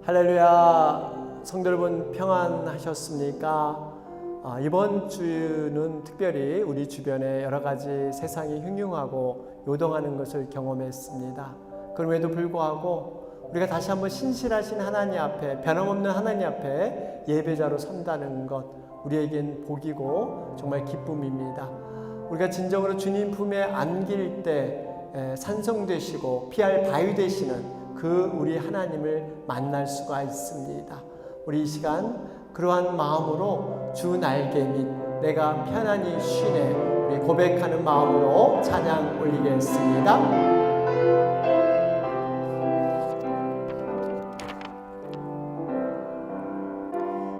할렐루야. 성도 여러분 평안하셨습니까? 이번 주는 특별히 우리 주변에 여러 가지 세상이 흉흉하고 요동하는 것을 경험했습니다. 그럼에도 불구하고 우리가 다시 한번 신실하신 하나님 앞에, 변함없는 하나님 앞에 예배자로 선다는 것, 우리에겐 복이고 정말 기쁨입니다. 우리가 진정으로 주님 품에 안길 때 산성되시고 피할 바위 되시는 그 우리 하나님을 만날 수가 있습니다. 우리 이 시간 그러한 마음으로 주 날개 및 내가 편안히 쉬네 우리 고백하는 마음으로 찬양 올리겠습니다.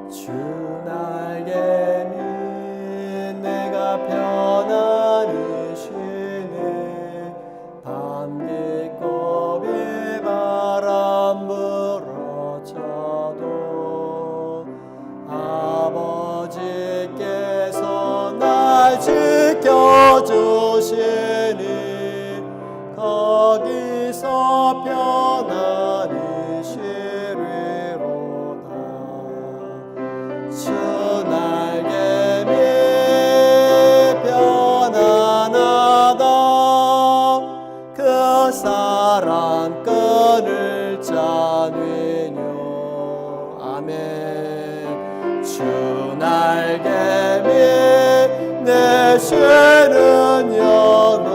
주 날개 및 내가 편안히 쉬네 밤 깊고 비바람 불어쳐도 아버지께서 날 지켜주시니 거기서 편안히 쉬리로다. 주 날개 밑 편안하다. 그 사랑 끈을 짜내뇨. 아멘. 주 날개 밑 내 쉬는 영혼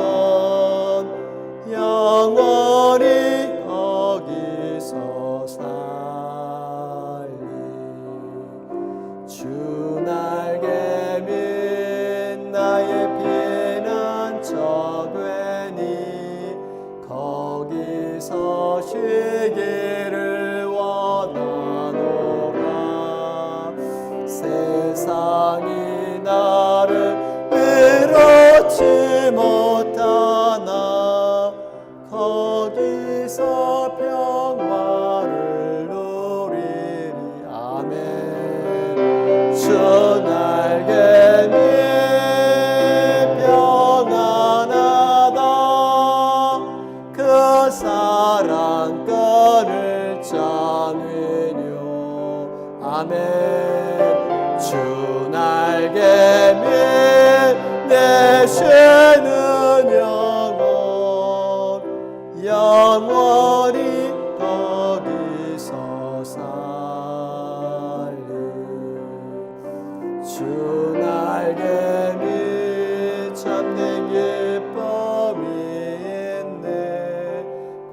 영원히 거기서 살리. 주 날개 밑 나의 피난처 되니 거기서 쉬기를 원하노라. 세상이 나를 위로치 못하나 거기서 평화를 누리리. 아멘. 주 날개 밑 평안하다. 그 사랑 끈을 짜내뇨. 아멘. 주 날개 밑 내 쉬는 영혼 영원히 거기서 살리. 주 날개 밑 참된 기쁨이 있네.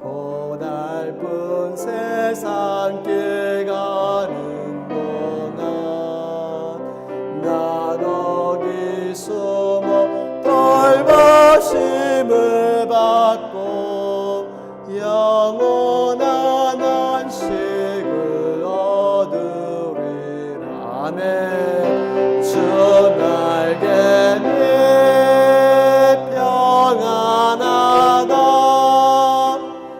고달픈 세상 길 가는 동안 나 거기 숨어 돌보심을 받고 영원한 안식을 얻으리라. 아멘. 주 날개 밑 평안하다.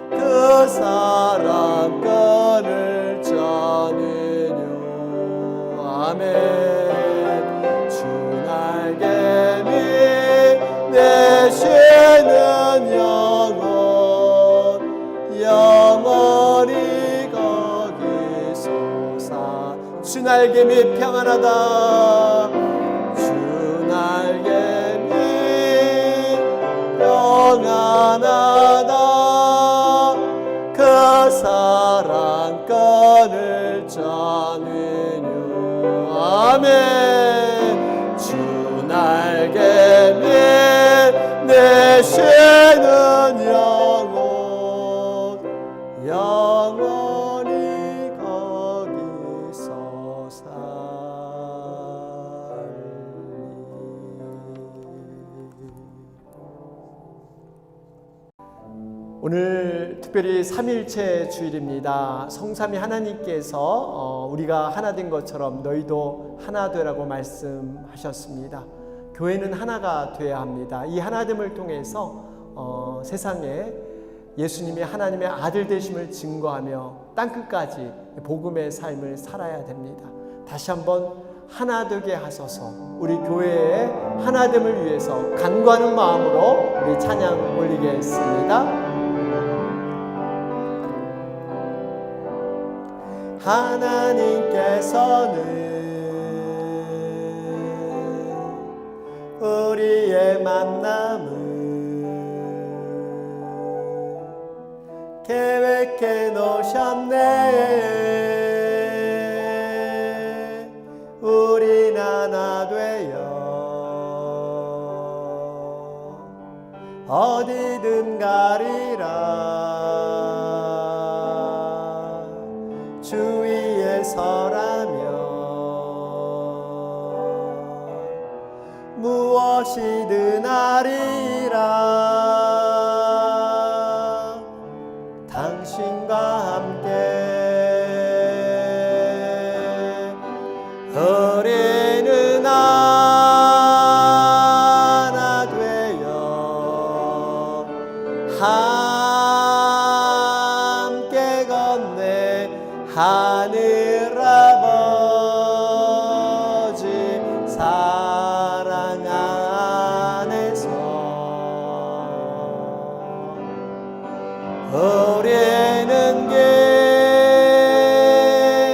그 사랑 끈을 짜내뇨. 아멘. 주 날개 밑 내 쉬는 영혼 영원히 거기서 사. 주 날개 밑 평안하다. 주 날개 밑 평안하다. 그 사랑 끈을 짜내뇨. 아멘. 주 날개 밑 내 쉬는 영혼 영원히 거기서 살리. 오늘 특별히 삼일체 주일입니다. 성삼위 하나님께서 우리가 하나 된 것처럼 너희도 하나 되라고 말씀하셨습니다. 교회는 하나가 되어야 합니다. 이 하나됨을 통해서 세상에 예수님이 하나님의 아들 되심을 증거하며 땅끝까지 복음의 삶을 살아야 됩니다. 다시 한번 하나 되게 하소서. 우리 교회의 하나됨을 위해서 간구하는 마음으로 우리 찬양 올리겠습니다. 하나님께서는 우리의 만남을 계획해 놓으셨네. 우린 하나 되어 어디든 가리라. 주 위에 서라면 무엇이든 하리라. 당신과 함께 우리는 하나 되어 함께 건네 하늘 아버지 사랑 안에서 우리는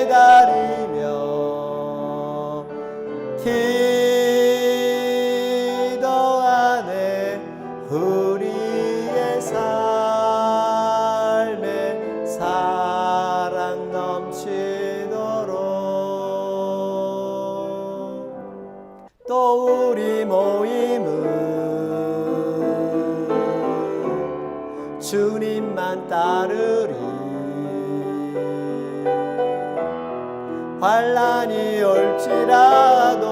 기다리며 기도하네. 우리의 삶에 사랑 넘치도록. 또 우리 모임은 주님만 따르리. 환난이 올지라도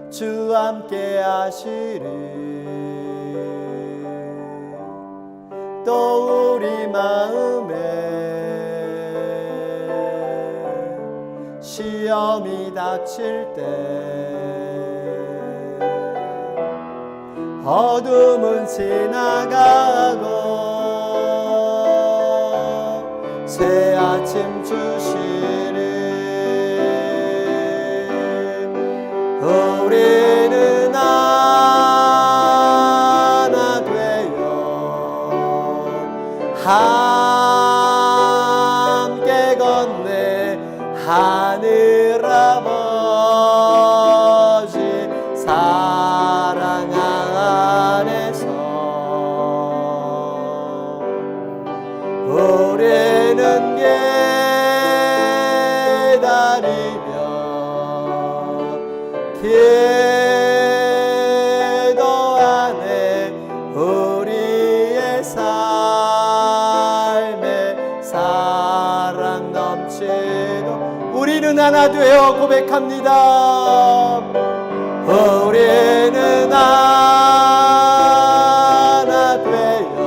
주 함께 하시리. 또 우리 마음에 시험이 닥칠 때 어둠은 지나가고 새 아침 주시리. 우리는 하나 되어 함께 건네 하늘 아버지 사랑 안에서 우리는 기다리며 기도하네. 우리의 삶에 사랑 넘치도록. 우리는 하나 되어 고백합니다. 우리는 하나 되어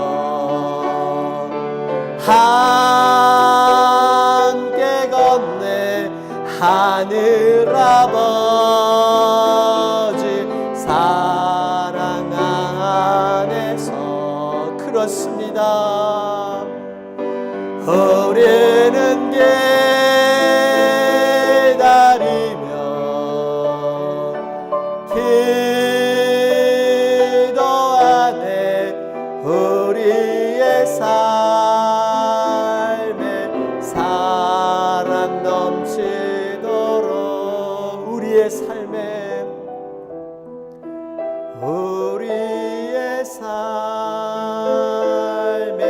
함께 건네 하늘 아버지 사랑 안에서. 그렇습니다. 우리는 기다리며 기도하네. 우리의 삶에 사랑 넘치도록. 우리의 삶에 우리의 삶에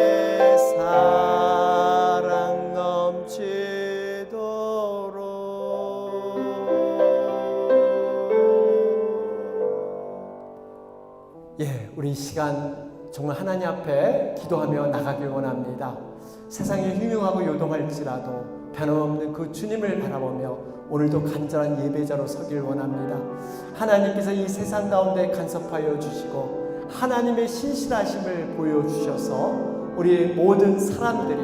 사랑 넘치도록. 예, 우리 이 시간 정말 하나님 앞에 기도하며 나가길 원합니다. 세상이 흉흉하고 요동할지라도 변함없는 그 주님을 바라보며 오늘도 간절한 예배자로 서길 원합니다. 하나님께서 이 세상 가운데 간섭하여 주시고 하나님의 신실하심을 보여주셔서 우리 모든 사람들이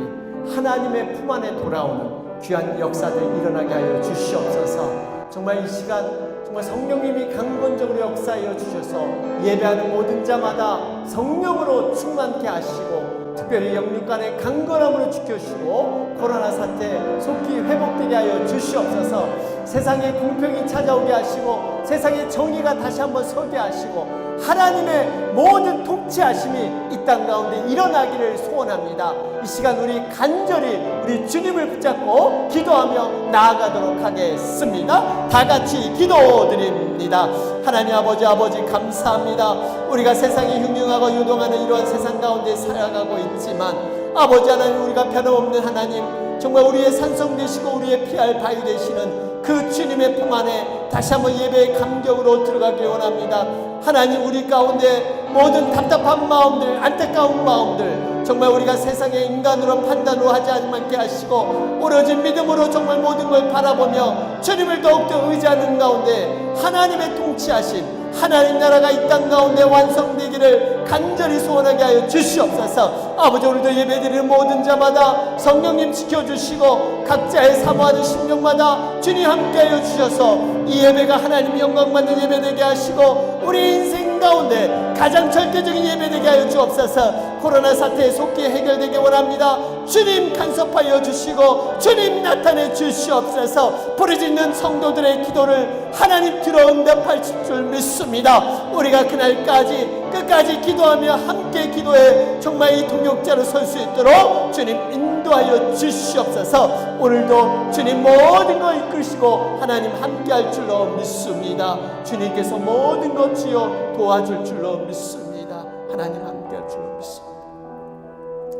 하나님의 품 안에 돌아오는 귀한 역사들 일어나게 하여 주시옵소서. 정말 이 시간 정말 성령님이 강건적으로 역사하여 주셔서 예배하는 모든 자마다 성령으로 충만케 하시고 특별히 영육간의 강건함으로 지켜주시고 코로나 사태 속히 회복되게 하여 주시옵소서. 세상에 공평이 찾아오게 하시고 세상에 정의가 다시 한번 서게 하시고 하나님의 모든 통치하심이 이 땅 가운데 일어나기를 소원합니다. 이 시간 우리 간절히 우리 주님을 붙잡고 기도하며 나아가도록 하겠습니다. 다 같이 기도드립니다. 하나님 아버지 감사합니다. 우리가 세상이 흉흉하고 유동하는 이러한 세상 가운데 살아가고 있지만 아버지 하나님, 우리가 변함없는 하나님, 정말 우리의 산성 되시고 우리의 피할 바위 되시는 그 주님의 품 안에 다시 한번 예배의 감격으로 들어가길 원합니다. 하나님, 우리 가운데 모든 답답한 마음들, 안타까운 마음들, 정말 우리가 세상의 인간으로 판단으로 하지 않게 하시고 오로지 믿음으로 정말 모든 걸 바라보며 주님을 더욱더 의지하는 가운데 하나님의 통치하심, 하나님 나라가 이 땅 가운데 완성되기를 간절히 소원하게 하여 주시옵소서. 아버지, 오늘도 예배드리는 모든 자마다 성령님 지켜주시고 각자의 사모하는 심령마다 주님 함께하여 주셔서 이 예배가 하나님 영광받는 예배되게 하시고 우리 인생 가운데 가장 절대적인 예배되게 하여 주옵소서. 코로나 사태에 속히 해결되게 원합니다. 주님 간섭하여 주시고 주님 나타내 주시옵소서. 부르짖는 성도들의 기도를 하나님 들어 응답하실 줄 믿습니다. 우리가 그날까지 끝까지 기도하며 함께 기도해 정말 이 동역자로 설 수 있도록 주님 인도하여 주시옵소서. 오늘도 주님 모든 것 이끄시고 하나님 함께할 줄로 믿습니다. 주님께서 모든 것 지어 도와줄 줄로 믿습니다. 하나님 함께할 줄로 믿습니다.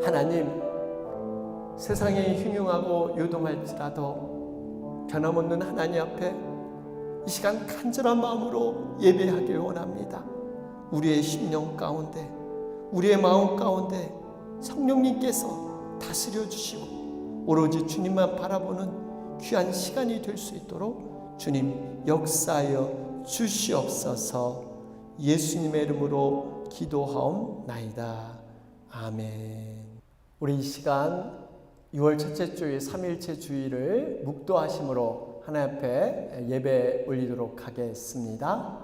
하나님, 세상이 흉흉하고 요동할지라도 변함없는 하나님 앞에 이 시간 간절한 마음으로 예배하길 원합니다. 우리의 심령 가운데, 우리의 마음 가운데 성령님께서 다스려 주시고 오로지 주님만 바라보는 귀한 시간이 될 수 있도록 주님 역사하여 주시옵소서. 예수님의 이름으로 기도하옵나이다. 아멘. 우리 이 시간 6월 첫째 주일 3일째 주일을 묵도하심으로 하나님 앞에 예배 올리도록 하겠습니다.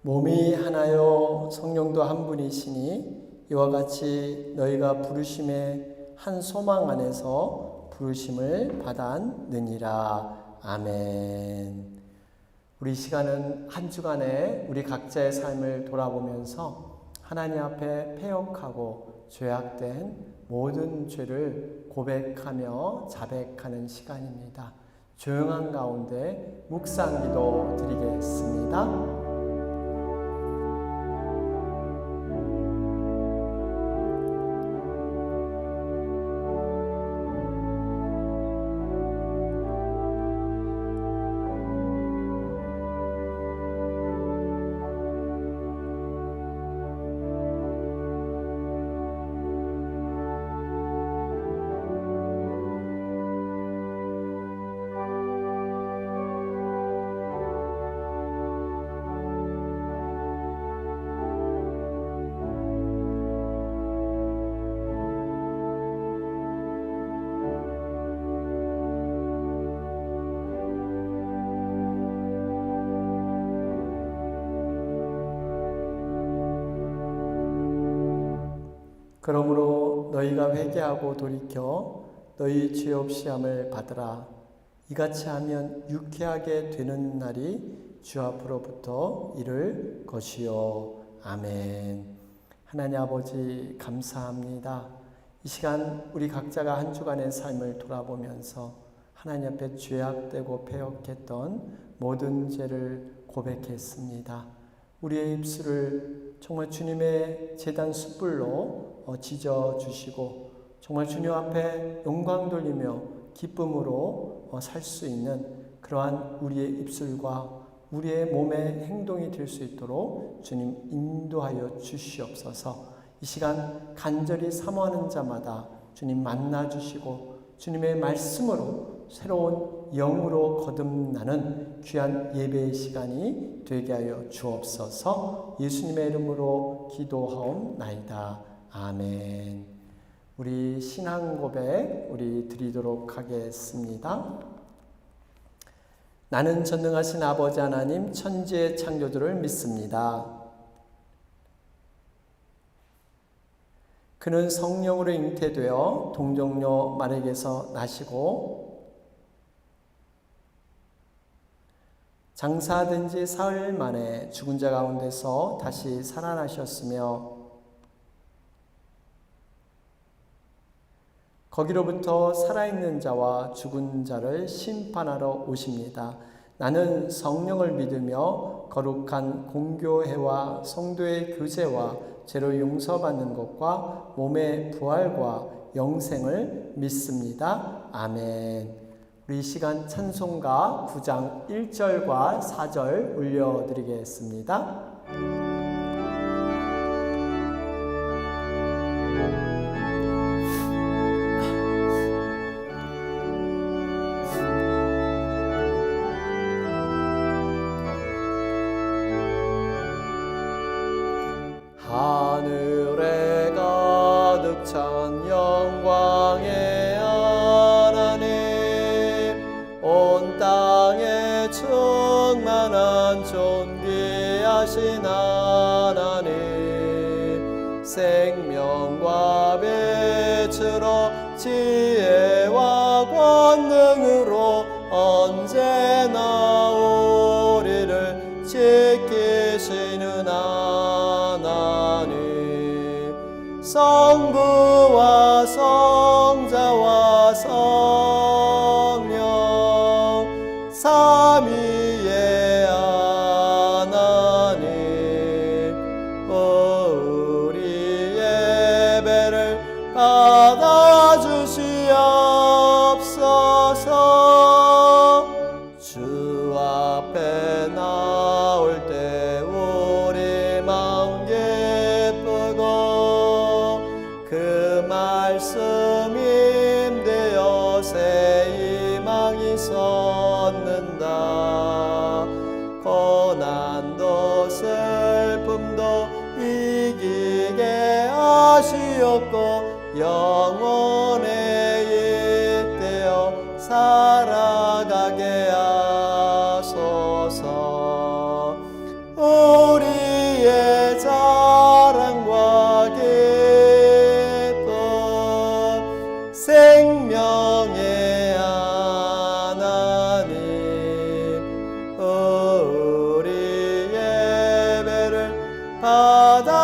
몸이 하나요 성령도 한 분이시니 이와 같이 너희가 부르심의 한 소망 안에서 부르심을 받았느니라. 아멘. 우리 시간은 한 주간에 우리 각자의 삶을 돌아보면서 하나님 앞에 패역하고 죄악된 모든 죄를 고백하며 자백하는 시간입니다. 조용한 가운데 묵상기도 드리겠습니다. 그러므로 너희가 회개하고 돌이켜 너희 죄 없이 함을 받으라. 이같이 하면 유쾌하게 되는 날이 주 앞으로부터 이를 것이요. 아멘. 하나님 아버지 감사합니다. 이 시간 우리 각자가 한 주간의 삶을 돌아보면서 하나님 앞에 죄악되고 패역했던 모든 죄를 고백했습니다. 우리의 입술을 정말 주님의 제단 숯불로 지져주시고 정말 주님 앞에 영광 돌리며 기쁨으로 살 수 있는 그러한 우리의 입술과 우리의 몸의 행동이 될 수 있도록 주님 인도하여 주시옵소서. 이 시간 간절히 사모하는 자마다 주님 만나 주시고 주님의 말씀으로 새로운 영으로 거듭나는 귀한 예배의 시간이 되게 하여 주옵소서. 예수님의 이름으로 기도하옵나이다. 아멘. 우리 신앙 고백 우리 드리도록 하겠습니다. 나는 전능하신 아버지 하나님 천지의 창조주를 믿습니다. 그는 성령으로 잉태되어 동정녀 마리아에게서 나시고 장사된 지 사흘 만에 죽은 자 가운데서 다시 살아나셨으며 거기로부터 살아있는 자와 죽은 자를 심판하러 오십니다. 나는 성령을 믿으며 거룩한 공교회와 성도의 교제와 죄로 용서받는 것과 몸의 부활과 영생을 믿습니다. 아멘. 우리 이 시간 찬송가 9장 1절과 4절 올려드리겠습니다. 하늘에 가득 찬 영광의 하나님, 온 땅에 충만한 존귀하신 하나님, 생명과 빛으로 지혜와 권능으로 언제나 우리를 지키시는 하나님, 성부와 성자와 성령 삼위의 하나님, 우리 예배를 받아주시옵소서. 주 앞에 나올 때 우리 마음 기쁘고 그 말씀 임되어 새 희망이 솟는다. 고난도 슬픔도 이기게 하시옵고 영원에 잇대어 살아가게 하소서. 우리의 자랑과 기쁨 생명의 하나님, 우리 예배를 받아주시옵소서.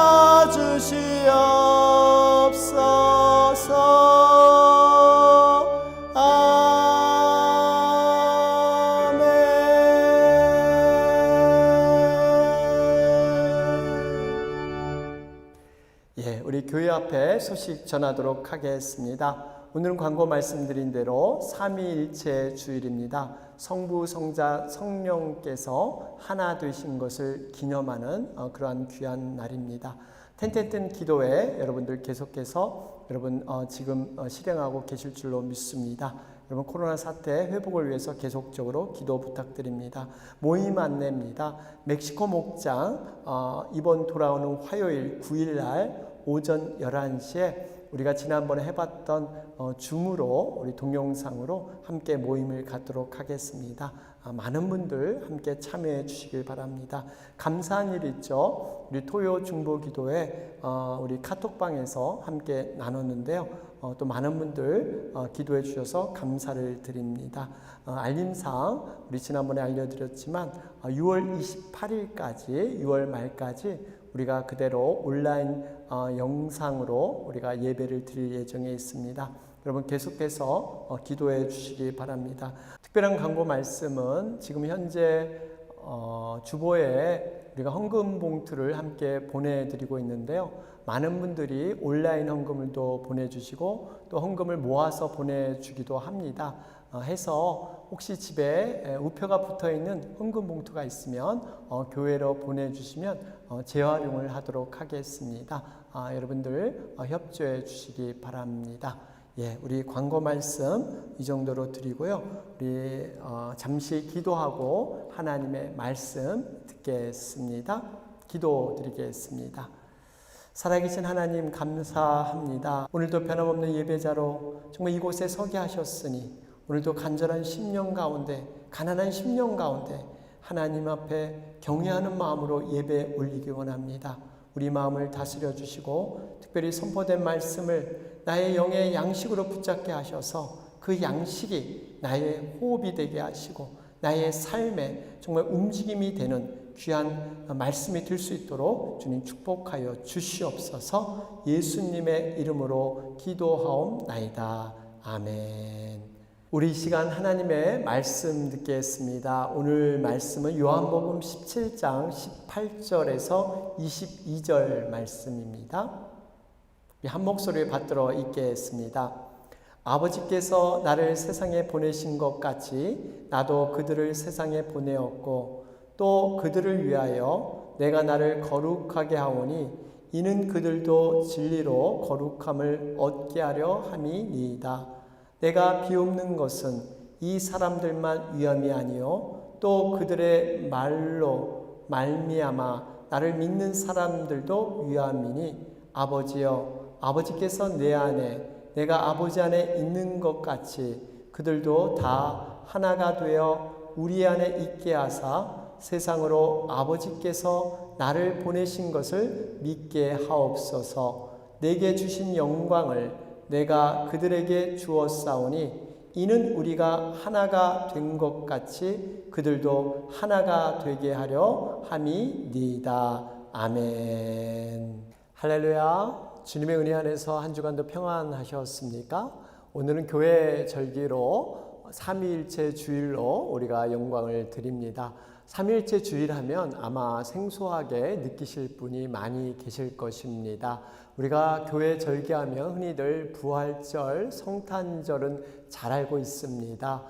우리 교회 앞에 소식 전하도록 하겠습니다. 오늘은 광고 말씀드린 대로 삼위일체 주일입니다. 성부, 성자, 성령께서 하나 되신 것을 기념하는 그러한 귀한 날입니다. 텐텐튼 기도회 여러분들 계속해서 여러분 지금 실행하고 계실 줄로 믿습니다. 여러분 코로나 사태 회복을 위해서 계속적으로 기도 부탁드립니다. 모임 안내입니다. 멕시코 목장 이번 돌아오는 화요일 9일날 오전 11시에 우리가 지난번에 해봤던 줌으로 우리 동영상으로 함께 모임을 갖도록 하겠습니다. 많은 분들 함께 참여해 주시길 바랍니다. 감사한 일 있죠. 우리 토요 중보 기도회 우리 카톡방에서 함께 나눴는데요. 또 많은 분들 기도해 주셔서 감사를 드립니다. 알림사항 우리 지난번에 알려드렸지만 6월 28일까지 6월 말까지 우리가 그대로 온라인 영상으로 우리가 예배를 드릴 예정에 있습니다. 여러분 계속해서 기도해 주시기 바랍니다. 특별한 광고 말씀은 지금 현재 주보에 우리가 헌금 봉투를 함께 보내드리고 있는데요. 많은 분들이 온라인 헌금을 또 보내주시고 또 헌금을 모아서 보내주기도 합니다. 해서 혹시 집에 우표가 붙어 있는 헌금 봉투가 있으면 교회로 보내주시면 재활용을 하도록 하겠습니다. 여러분들 협조해 주시기 바랍니다. 예, 우리 광고 말씀 이 정도로 드리고요. 우리 잠시 기도하고 하나님의 말씀 듣겠습니다. 기도 드리겠습니다. 살아계신 하나님 감사합니다. 오늘도 변함없는 예배자로 정말 이곳에 서게 하셨으니 오늘도 간절한 심령 가운데, 가난한 심령 가운데 하나님 앞에 경외하는 마음으로 예배 올리기 원합니다. 우리 마음을 다스려 주시고 특별히 선포된 말씀을 나의 영의 양식으로 붙잡게 하셔서 그 양식이 나의 호흡이 되게 하시고 나의 삶에 정말 움직임이 되는 귀한 말씀이 될 수 있도록 주님 축복하여 주시옵소서. 예수님의 이름으로 기도하옵나이다. 아멘. 우리 이 시간 하나님의 말씀 듣겠습니다. 오늘 말씀은 요한복음 17장 18절에서 22절 말씀입니다. 한 목소리를 받들어 읽겠습니다. 아버지께서 나를 세상에 보내신 것 같이 나도 그들을 세상에 보내었고 또 그들을 위하여 내가 나를 거룩하게 하오니 이는 그들도 진리로 거룩함을 얻게 하려 함이니이다. 내가 비옵는 것은 이 사람들만 위함이 아니요 또 그들의 말로 말미암아 나를 믿는 사람들도 위함이니 아버지여 아버지께서 내 안에 내가 아버지 안에 있는 것 같이 그들도 다 하나가 되어 우리 안에 있게 하사 세상으로 아버지께서 나를 보내신 것을 믿게 하옵소서. 내게 주신 영광을 내가 그들에게 주었사오니 이는 우리가 하나가 된 것 같이 그들도 하나가 되게 하려 함이니이다. 아멘. 할렐루야. 주님의 은혜 안에서 한 주간도 평안하셨습니까? 오늘은 교회 절기로 삼위일체 주일로 우리가 영광을 드립니다. 삼위일체 주일 하면 아마 생소하게 느끼실 분이 많이 계실 것입니다. 우리가 교회 절기하면 흔히들 부활절, 성탄절은 잘 알고 있습니다.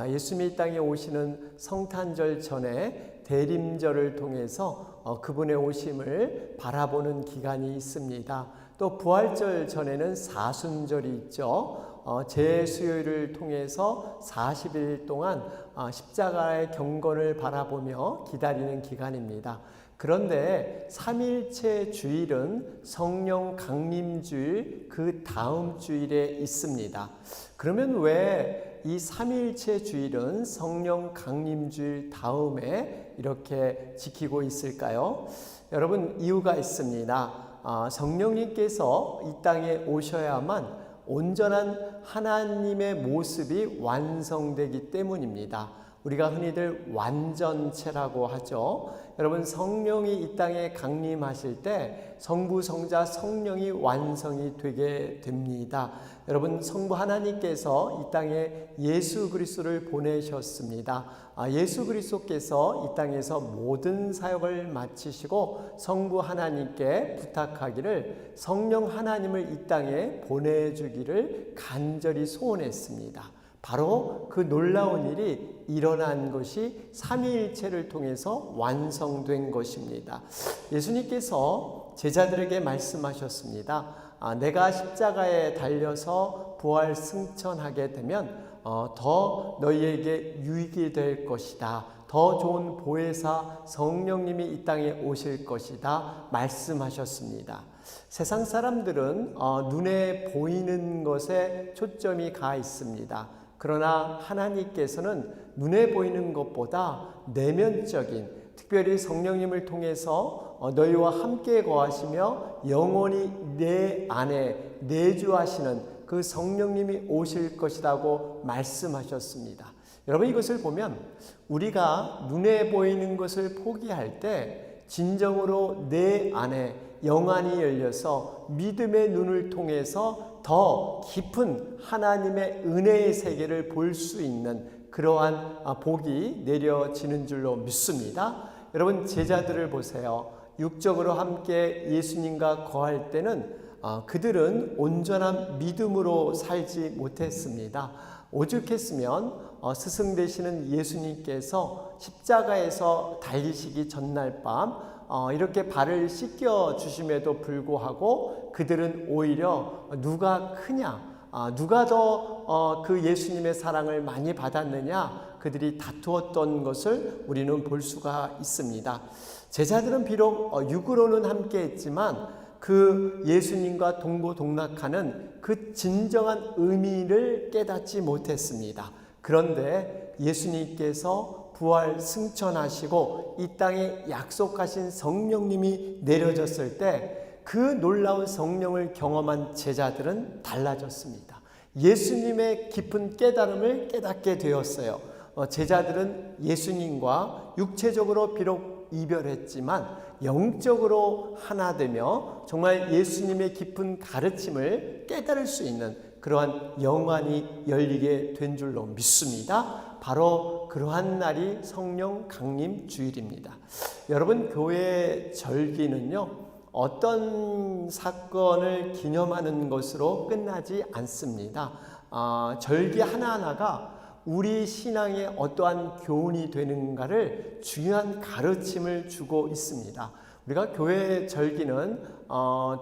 예수님이 이 땅에 오시는 성탄절 전에 대림절을 통해서 그분의 오심을 바라보는 기간이 있습니다. 또 부활절 전에는 사순절이 있죠. 제수요일을 통해서 40일 동안 십자가의 경건을 바라보며 기다리는 기간입니다. 그런데 삼일체 주일은 성령 강림주일 그 다음 주일에 있습니다. 그러면 왜 이 삼일체 주일은 성령 강림주일 다음에 이렇게 지키고 있을까요? 여러분 이유가 있습니다. 성령님께서 이 땅에 오셔야만 온전한 하나님의 모습이 완성되기 때문입니다. 우리가 흔히들 완전체라고 하죠. 여러분 성령이 이 땅에 강림하실 때 성부, 성자, 성령이 완성이 되게 됩니다. 여러분 성부 하나님께서 이 땅에 예수 그리스도를 보내셨습니다. 예수 그리스도께서 이 땅에서 모든 사역을 마치시고 성부 하나님께 부탁하기를 성령 하나님을 이 땅에 보내주기를 간절히 소원했습니다. 바로 그 놀라운 일이 일어난 것이 삼위일체를 통해서 완성된 것입니다. 예수님께서 제자들에게 말씀하셨습니다. 내가 십자가에 달려서 부활 승천하게 되면 더 너희에게 유익이 될 것이다. 더 좋은 보혜사 성령님이 이 땅에 오실 것이다 말씀하셨습니다. 세상 사람들은 눈에 보이는 것에 초점이 가 있습니다. 그러나 하나님께서는 눈에 보이는 것보다 내면적인, 특별히 성령님을 통해서 너희와 함께 거하시며 영원히 내 안에 내주하시는 그 성령님이 오실 것이라고 말씀하셨습니다. 여러분 이것을 보면 우리가 눈에 보이는 것을 포기할 때 진정으로 내 안에 영안이 열려서 믿음의 눈을 통해서 더 깊은 하나님의 은혜의 세계를 볼 수 있는 그러한 복이 내려지는 줄로 믿습니다. 여러분 제자들을 보세요. 육적으로 함께 예수님과 거할 때는 그들은 온전한 믿음으로 살지 못했습니다. 오죽했으면 스승 되시는 예수님께서 십자가에서 달리시기 전날 밤 이렇게 발을 씻겨 주심에도 불구하고 그들은 오히려 누가 크냐, 누가 더 그 예수님의 사랑을 많이 받았느냐, 그들이 다투었던 것을 우리는 볼 수가 있습니다. 제자들은 비록 육으로는 함께 했지만 그 예수님과 동고동락하는 그 진정한 의미를 깨닫지 못했습니다. 그런데 예수님께서 부활 승천하시고 이 땅에 약속하신 성령님이 내려졌을 때 그 놀라운 성령을 경험한 제자들은 달라졌습니다. 예수님의 깊은 깨달음을 깨닫게 되었어요. 제자들은 예수님과 육체적으로 비록 이별했지만 영적으로 하나 되며 정말 예수님의 깊은 가르침을 깨달을 수 있는 그러한 영안이 열리게 된 줄로 믿습니다. 바로 그러한 날이 성령 강림 주일입니다. 여러분, 교회 절기는요, 어떤 사건을 기념하는 것으로 끝나지 않습니다. 절기 하나하나가 우리 신앙에 어떠한 교훈이 되는가를 중요한 가르침을 주고 있습니다. 우리가 교회 절기는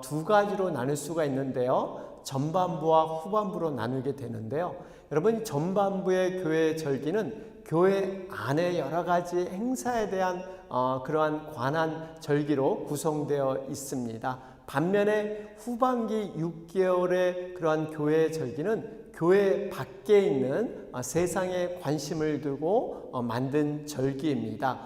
두 가지로 나눌 수가 있는데요. 전반부와 후반부로 나누게 되는데요. 여러분, 전반부의 교회 절기는 교회 안에 여러 가지 행사에 대한 그러한 관한 절기로 구성되어 있습니다. 반면에 후반기 6개월의 그러한 교회 절기는 교회 밖에 있는 세상에 관심을 두고 만든 절기입니다.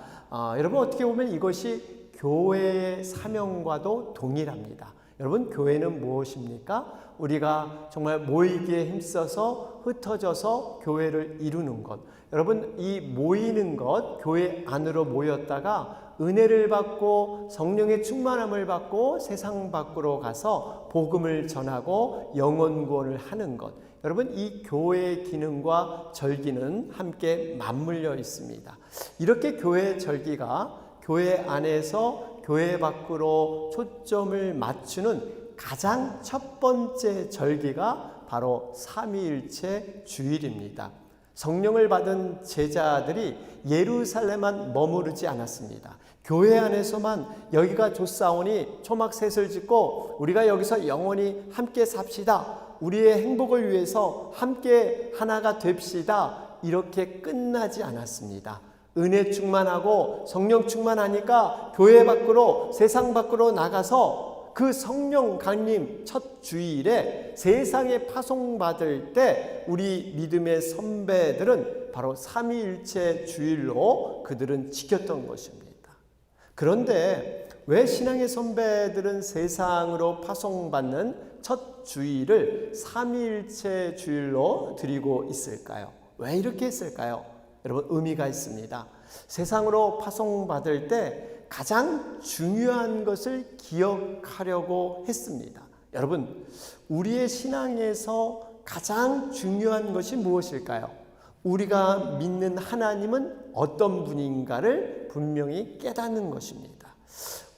여러분, 어떻게 보면 이것이 교회의 사명과도 동일합니다. 여러분, 교회는 무엇입니까? 우리가 정말 모이기에 힘써서 흩어져서 교회를 이루는 것. 여러분, 이 모이는 것, 교회 안으로 모였다가 은혜를 받고 성령의 충만함을 받고 세상 밖으로 가서 복음을 전하고 영혼 구원을 하는 것. 여러분, 이 교회의 기능과 절기는 함께 맞물려 있습니다. 이렇게 교회 절기가 교회 안에서 교회 밖으로 초점을 맞추는 가장 첫 번째 절기가 바로 삼위일체 주일입니다. 성령을 받은 제자들이 예루살렘만 머무르지 않았습니다. 교회 안에서만 여기가 좋사오니 초막셋을 짓고 우리가 여기서 영원히 함께 삽시다. 우리의 행복을 위해서 함께 하나가 됩시다. 이렇게 끝나지 않았습니다. 은혜 충만하고 성령 충만하니까 교회 밖으로, 세상 밖으로 나가서 그 성령 강림 첫 주일에 세상에 파송받을 때 우리 믿음의 선배들은 바로 삼위일체 주일로 그들은 지켰던 것입니다. 그런데 왜 신앙의 선배들은 세상으로 파송받는 첫 주일을 삼위일체 주일로 드리고 있을까요? 왜 이렇게 했을까요? 여러분, 의미가 있습니다. 세상으로 파송받을 때 가장 중요한 것을 기억하려고 했습니다. 여러분, 우리의 신앙에서 가장 중요한 것이 무엇일까요? 우리가 믿는 하나님은 어떤 분인가를 분명히 깨닫는 것입니다.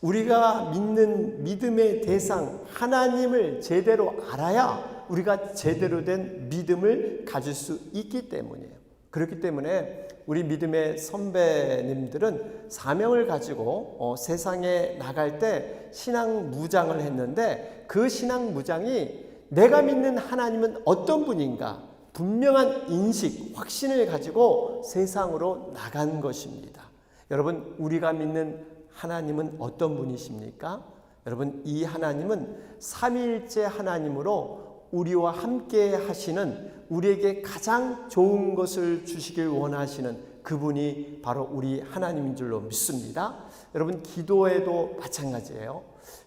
우리가 믿는 믿음의 대상 하나님을 제대로 알아야 우리가 제대로 된 믿음을 가질 수 있기 때문이에요. 그렇기 때문에 우리 믿음의 선배님들은 사명을 가지고 세상에 나갈 때 신앙 무장을 했는데 그 신앙 무장이 내가 믿는 하나님은 어떤 분인가 분명한 인식, 확신을 가지고 세상으로 나간 것입니다. 여러분, 우리가 믿는 하나님은 어떤 분이십니까? 여러분, 이 하나님은 삼위일체 하나님으로 우리와 함께 하시는, 우리에게 가장 좋은 것을 주시길 원하시는 그분이 바로 우리 하나님인 줄로 믿습니다. 여러분, 기도에도 마찬가지예요.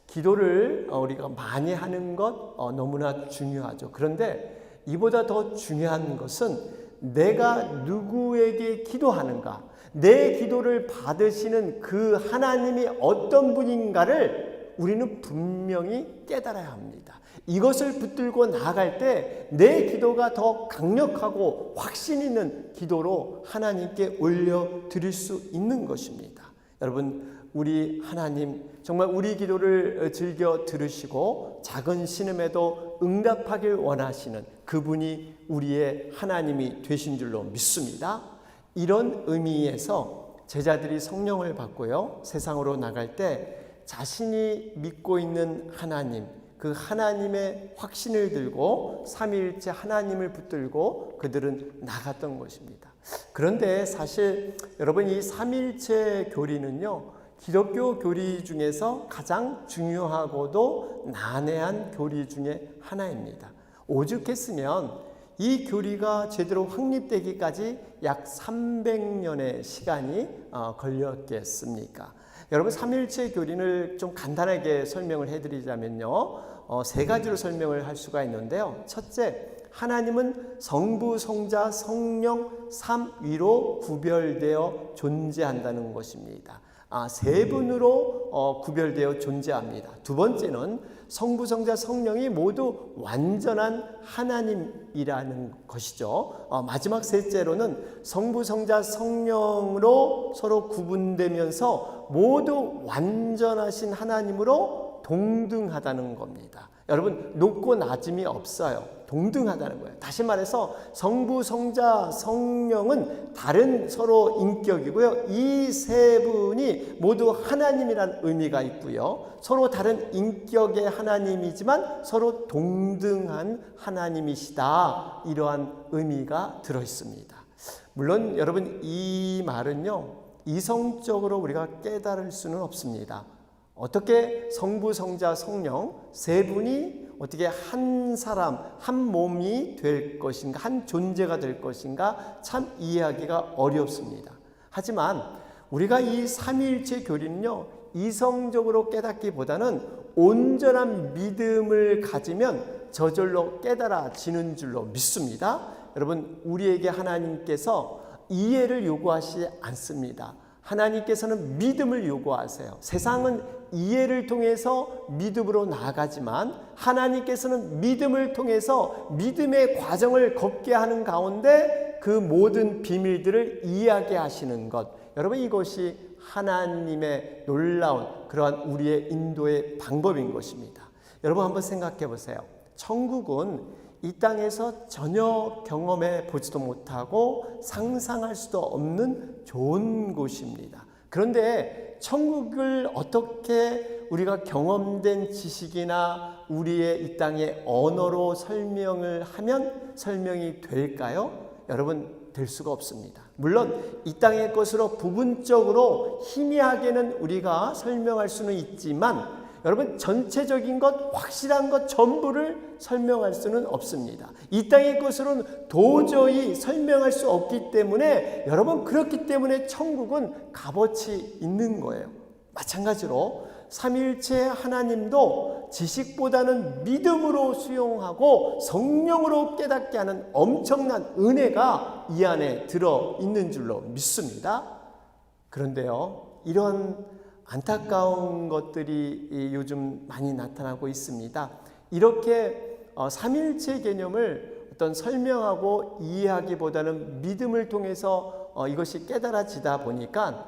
기도를 우리가 많이 하는 것 너무나 중요하죠. 그런데 이보다 더 중요한 것은 내가 누구에게 기도하는가, 내 기도를 받으시는 그 하나님이 어떤 분인가를 우리는 분명히 깨달아야 합니다. 이것을 붙들고 나아갈 때 내 기도가 더 강력하고 확신 있는 기도로 하나님께 올려드릴 수 있는 것입니다. 여러분, 우리 하나님, 정말 우리 기도를 즐겨 들으시고 작은 신음에도 응답하길 원하시는 그분이 우리의 하나님이 되신 줄로 믿습니다. 이런 의미에서 제자들이 성령을 받고요, 세상으로 나갈 때 자신이 믿고 있는 하나님, 그 하나님의 확신을 들고 삼위일체 하나님을 붙들고 그들은 나갔던 것입니다. 그런데 사실 여러분, 이 삼위일체 교리는요, 기독교 교리 중에서 가장 중요하고도 난해한 교리 중에 하나입니다. 오죽했으면 이 교리가 제대로 확립되기까지 약 300년의 시간이 걸렸겠습니까? 여러분, 삼위일체 교리를 좀 간단하게 설명을 해드리자면요, 세 가지로 설명을 할 수가 있는데요. 첫째, 하나님은 성부, 성자, 성령 삼위로 구별되어 존재한다는 것입니다. 세 분으로 구별되어 존재합니다. 두 번째는 성부, 성자, 성령이 모두 완전한 하나님이라는 것이죠. 마지막 셋째로는 성부, 성자, 성령으로 서로 구분되면서 모두 완전하신 하나님으로 동등하다는 겁니다. 여러분, 높고 낮음이 없어요. 동등하다는 거예요. 다시 말해서 성부, 성자, 성령은 다른 서로 인격이고요. 이 세 분이 모두 하나님이라는 의미가 있고요. 서로 다른 인격의 하나님이지만 서로 동등한 하나님이시다. 이러한 의미가 들어 있습니다. 물론 여러분, 이 말은요, 이성적으로 우리가 깨달을 수는 없습니다. 어떻게 성부, 성자, 성령 세 분이 어떻게 한 사람, 한 몸이 될 것인가, 한 존재가 될 것인가, 참 이해하기가 어렵습니다. 하지만 우리가 이 삼위일체 교리는요, 이성적으로 깨닫기보다는 온전한 믿음을 가지면 저절로 깨달아지는 줄로 믿습니다. 여러분, 우리에게 하나님께서 이해를 요구하시지 않습니다. 하나님께서는 믿음을 요구하세요. 세상은 이해를 통해서 믿음으로 나아가지만 하나님께서는 믿음을 통해서 믿음의 과정을 걷게 하는 가운데 그 모든 비밀들을 이해하게 하시는 것, 여러분, 이것이 하나님의 놀라운 그러한 우리의 인도의 방법인 것입니다. 여러분, 한번 생각해 보세요. 천국은 이 땅에서 전혀 경험해 보지도 못하고 상상할 수도 없는 좋은 곳입니다. 그런데 천국을 어떻게 우리가 경험된 지식이나 우리의 이 땅의 언어로 설명을 하면 설명이 될까요? 여러분, 될 수가 없습니다. 물론 이 땅의 것으로 부분적으로 희미하게는 우리가 설명할 수는 있지만 여러분, 전체적인 것, 확실한 것 전부를 설명할 수는 없습니다. 이 땅의 것으로는 도저히 설명할 수 없기 때문에, 여러분, 그렇기 때문에 천국은 값어치 있는 거예요. 마찬가지로 삼위일체 하나님도 지식보다는 믿음으로 수용하고 성령으로 깨닫게 하는 엄청난 은혜가 이 안에 들어 있는 줄로 믿습니다. 그런데요, 이런 안타까운 것들이 요즘 많이 나타나고 있습니다. 이렇게 삼위일체 개념을 어떤 설명하고 이해하기보다는 믿음을 통해서 이것이 깨달아지다 보니까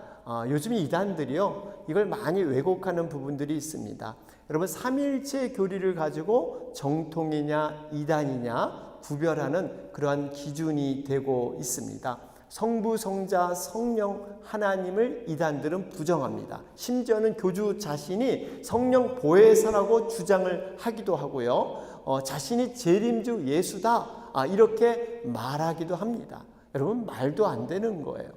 요즘 이단들이요, 이걸 많이 왜곡하는 부분들이 있습니다. 여러분, 삼위일체 교리를 가지고 정통이냐 이단이냐 구별하는 그러한 기준이 되고 있습니다. 성부, 성자, 성령 하나님을 이단들은 부정합니다. 심지어는 교주 자신이 성령 보혜사라고 주장을 하기도 하고요, 자신이 재림주 예수다, 이렇게 말하기도 합니다. 여러분, 말도 안 되는 거예요.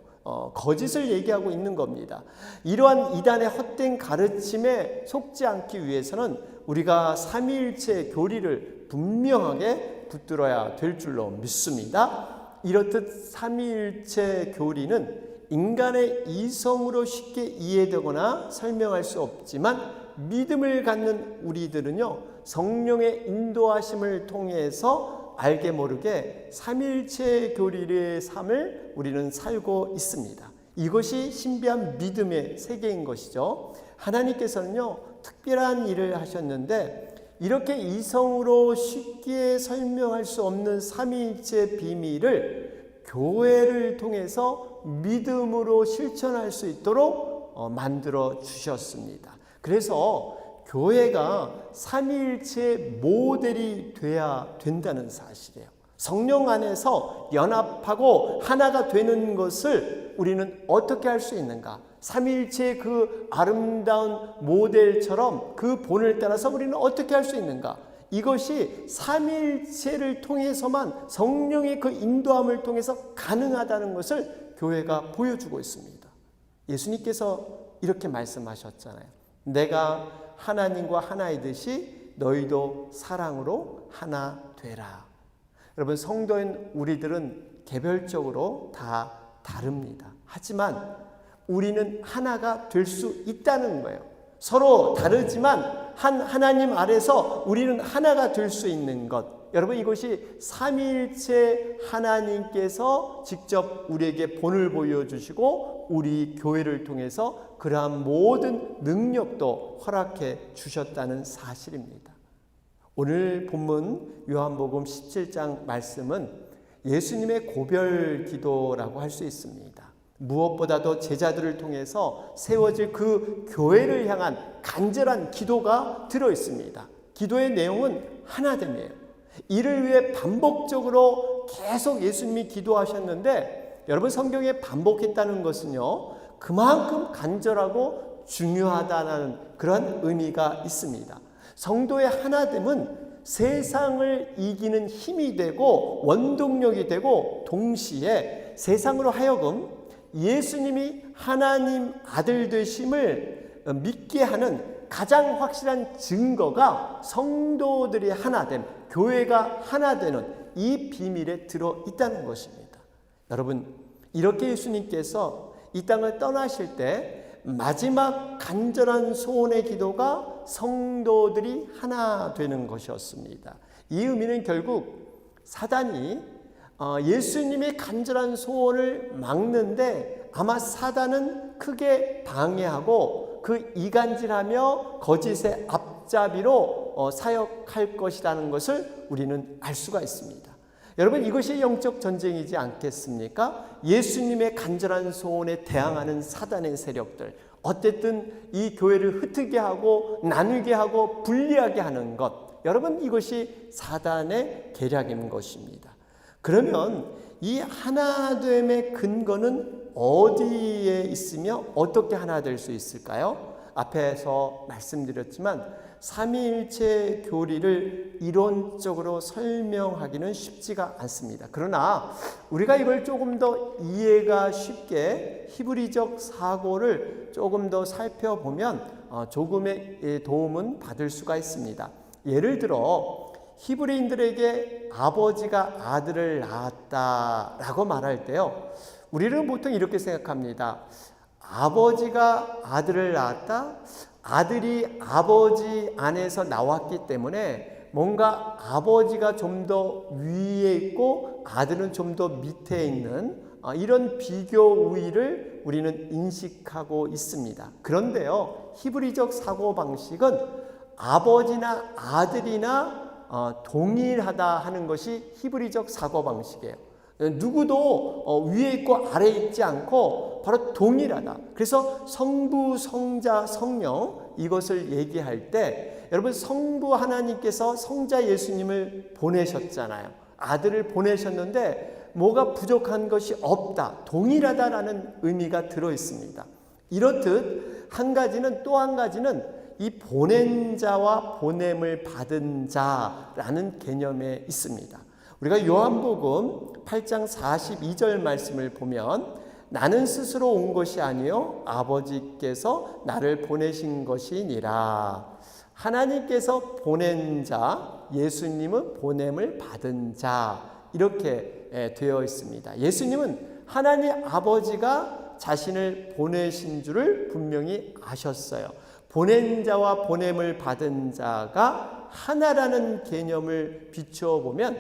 거짓을 얘기하고 있는 겁니다. 이러한 이단의 헛된 가르침에 속지 않기 위해서는 우리가 삼위일체 교리를 분명하게 붙들어야 될 줄로 믿습니다. 이렇듯 삼위일체 교리는 인간의 이성으로 쉽게 이해되거나 설명할 수 없지만 믿음을 갖는 우리들은요, 성령의 인도하심을 통해서 알게 모르게 삼위일체 교리의 삶을 우리는 살고 있습니다. 이것이 신비한 믿음의 세계인 것이죠. 하나님께서는요, 특별한 일을 하셨는데 이렇게 이성으로 쉽게 설명할 수 없는 삼위일체 비밀을 교회를 통해서 믿음으로 실천할 수 있도록 만들어 주셨습니다. 그래서 교회가 삼위일체의 모델이 돼야 된다는 사실이에요. 성령 안에서 연합하고 하나가 되는 것을 우리는 어떻게 할 수 있는가? 삼위일체의 그 아름다운 모델처럼 그 본을 따라서 우리는 어떻게 할 수 있는가? 이것이 삼위일체를 통해서만, 성령의 그 인도함을 통해서 가능하다는 것을 교회가 보여주고 있습니다. 예수님께서 이렇게 말씀하셨잖아요. 내가 하나님과 하나이듯이 너희도 사랑으로 하나 되라. 여러분, 성도인 우리들은 개별적으로 다 다릅니다. 하지만 우리는 하나가 될 수 있다는 거예요. 서로 다르지만 하나님 아래서 우리는 하나가 될 수 있는 것. 여러분, 이것이 삼위일체 하나님께서 직접 우리에게 본을 보여주시고 우리 교회를 통해서 그러한 모든 능력도 허락해 주셨다는 사실입니다. 오늘 본문 요한복음 17장 말씀은 예수님의 고별 기도라고 할 수 있습니다. 무엇보다도 제자들을 통해서 세워질 그 교회를 향한 간절한 기도가 들어 있습니다. 기도의 내용은 하나됨이에요. 이를 위해 반복적으로 계속 예수님이 기도하셨는데, 여러분, 성경에 반복했다는 것은요, 그만큼 간절하고 중요하다는 그런 의미가 있습니다. 성도의 하나됨은 세상을 이기는 힘이 되고 원동력이 되고, 동시에 세상으로 하여금 예수님이 하나님 아들 되심을 믿게 하는 가장 확실한 증거가 성도들이 하나됨, 교회가 하나 되는 이 비밀에 들어 있다는 것입니다. 여러분, 이렇게 예수님께서 이 땅을 떠나실 때 마지막 간절한 소원의 기도가 성도들이 하나 되는 것이었습니다. 이 의미는 결국 사단이 예수님의 간절한 소원을 막는데 아마 사단은 크게 방해하고 그 이간질하며 거짓의 앞잡이로 사역할 것이라는 것을 우리는 알 수가 있습니다. 여러분, 이것이 영적 전쟁이지 않겠습니까? 예수님의 간절한 소원에 대항하는 사단의 세력들, 어쨌든 이 교회를 흩트게 하고 나누게 하고 분리하게 하는 것, 여러분, 이것이 사단의 계략인 것입니다. 그러면 이 하나됨의 근거는 어디에 있으며 어떻게 하나 될 수 있을까요? 앞에서 말씀드렸지만 삼위일체 교리를 이론적으로 설명하기는 쉽지가 않습니다. 그러나 우리가 이걸 조금 더 이해가 쉽게 히브리적 사고를 조금 더 살펴보면 조금의 도움은 받을 수가 있습니다. 예를 들어 히브리인들에게 아버지가 아들을 낳았다라고 말할 때요, 우리는 보통 이렇게 생각합니다. 아버지가 아들을 낳았다? 아들이 아버지 안에서 나왔기 때문에 뭔가 아버지가 좀 더 위에 있고 아들은 좀 더 밑에 있는 이런 비교 우위를 우리는 인식하고 있습니다. 그런데요, 히브리적 사고방식은 아버지나 아들이나 동일하다 하는 것이 히브리적 사고방식이에요. 누구도 위에 있고 아래에 있지 않고 바로 동일하다. 그래서 성부, 성자, 성령, 이것을 얘기할 때 여러분, 성부 하나님께서 성자 예수님을 보내셨잖아요. 아들을 보내셨는데 뭐가 부족한 것이 없다, 동일하다라는 의미가 들어 있습니다. 이렇듯 한 가지는, 또 한 가지는 이 보낸 자와 보냄을 받은 자라는 개념에 있습니다. 우리가 요한복음 8장 42절 말씀을 보면 나는 스스로 온 것이 아니요 아버지께서 나를 보내신 것이니라. 하나님께서 보낸 자, 예수님은 보냄을 받은 자, 이렇게 되어 있습니다. 예수님은 하나님 아버지가 자신을 보내신 줄을 분명히 아셨어요. 보낸 자와 보냄을 받은 자가 하나라는 개념을 비추어 보면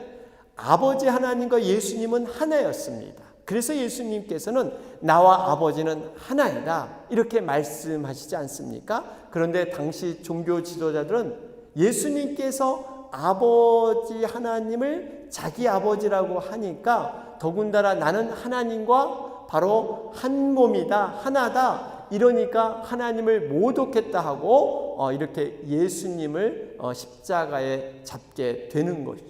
아버지 하나님과 예수님은 하나였습니다. 그래서 예수님께서는 나와 아버지는 하나이다, 이렇게 말씀하시지 않습니까? 그런데 당시 종교 지도자들은 예수님께서 아버지 하나님을 자기 아버지라고 하니까 더군다나 나는 하나님과 바로 한 몸이다, 하나다, 이러니까 하나님을 모독했다 하고 이렇게 예수님을 십자가에 잡게 되는 것이죠.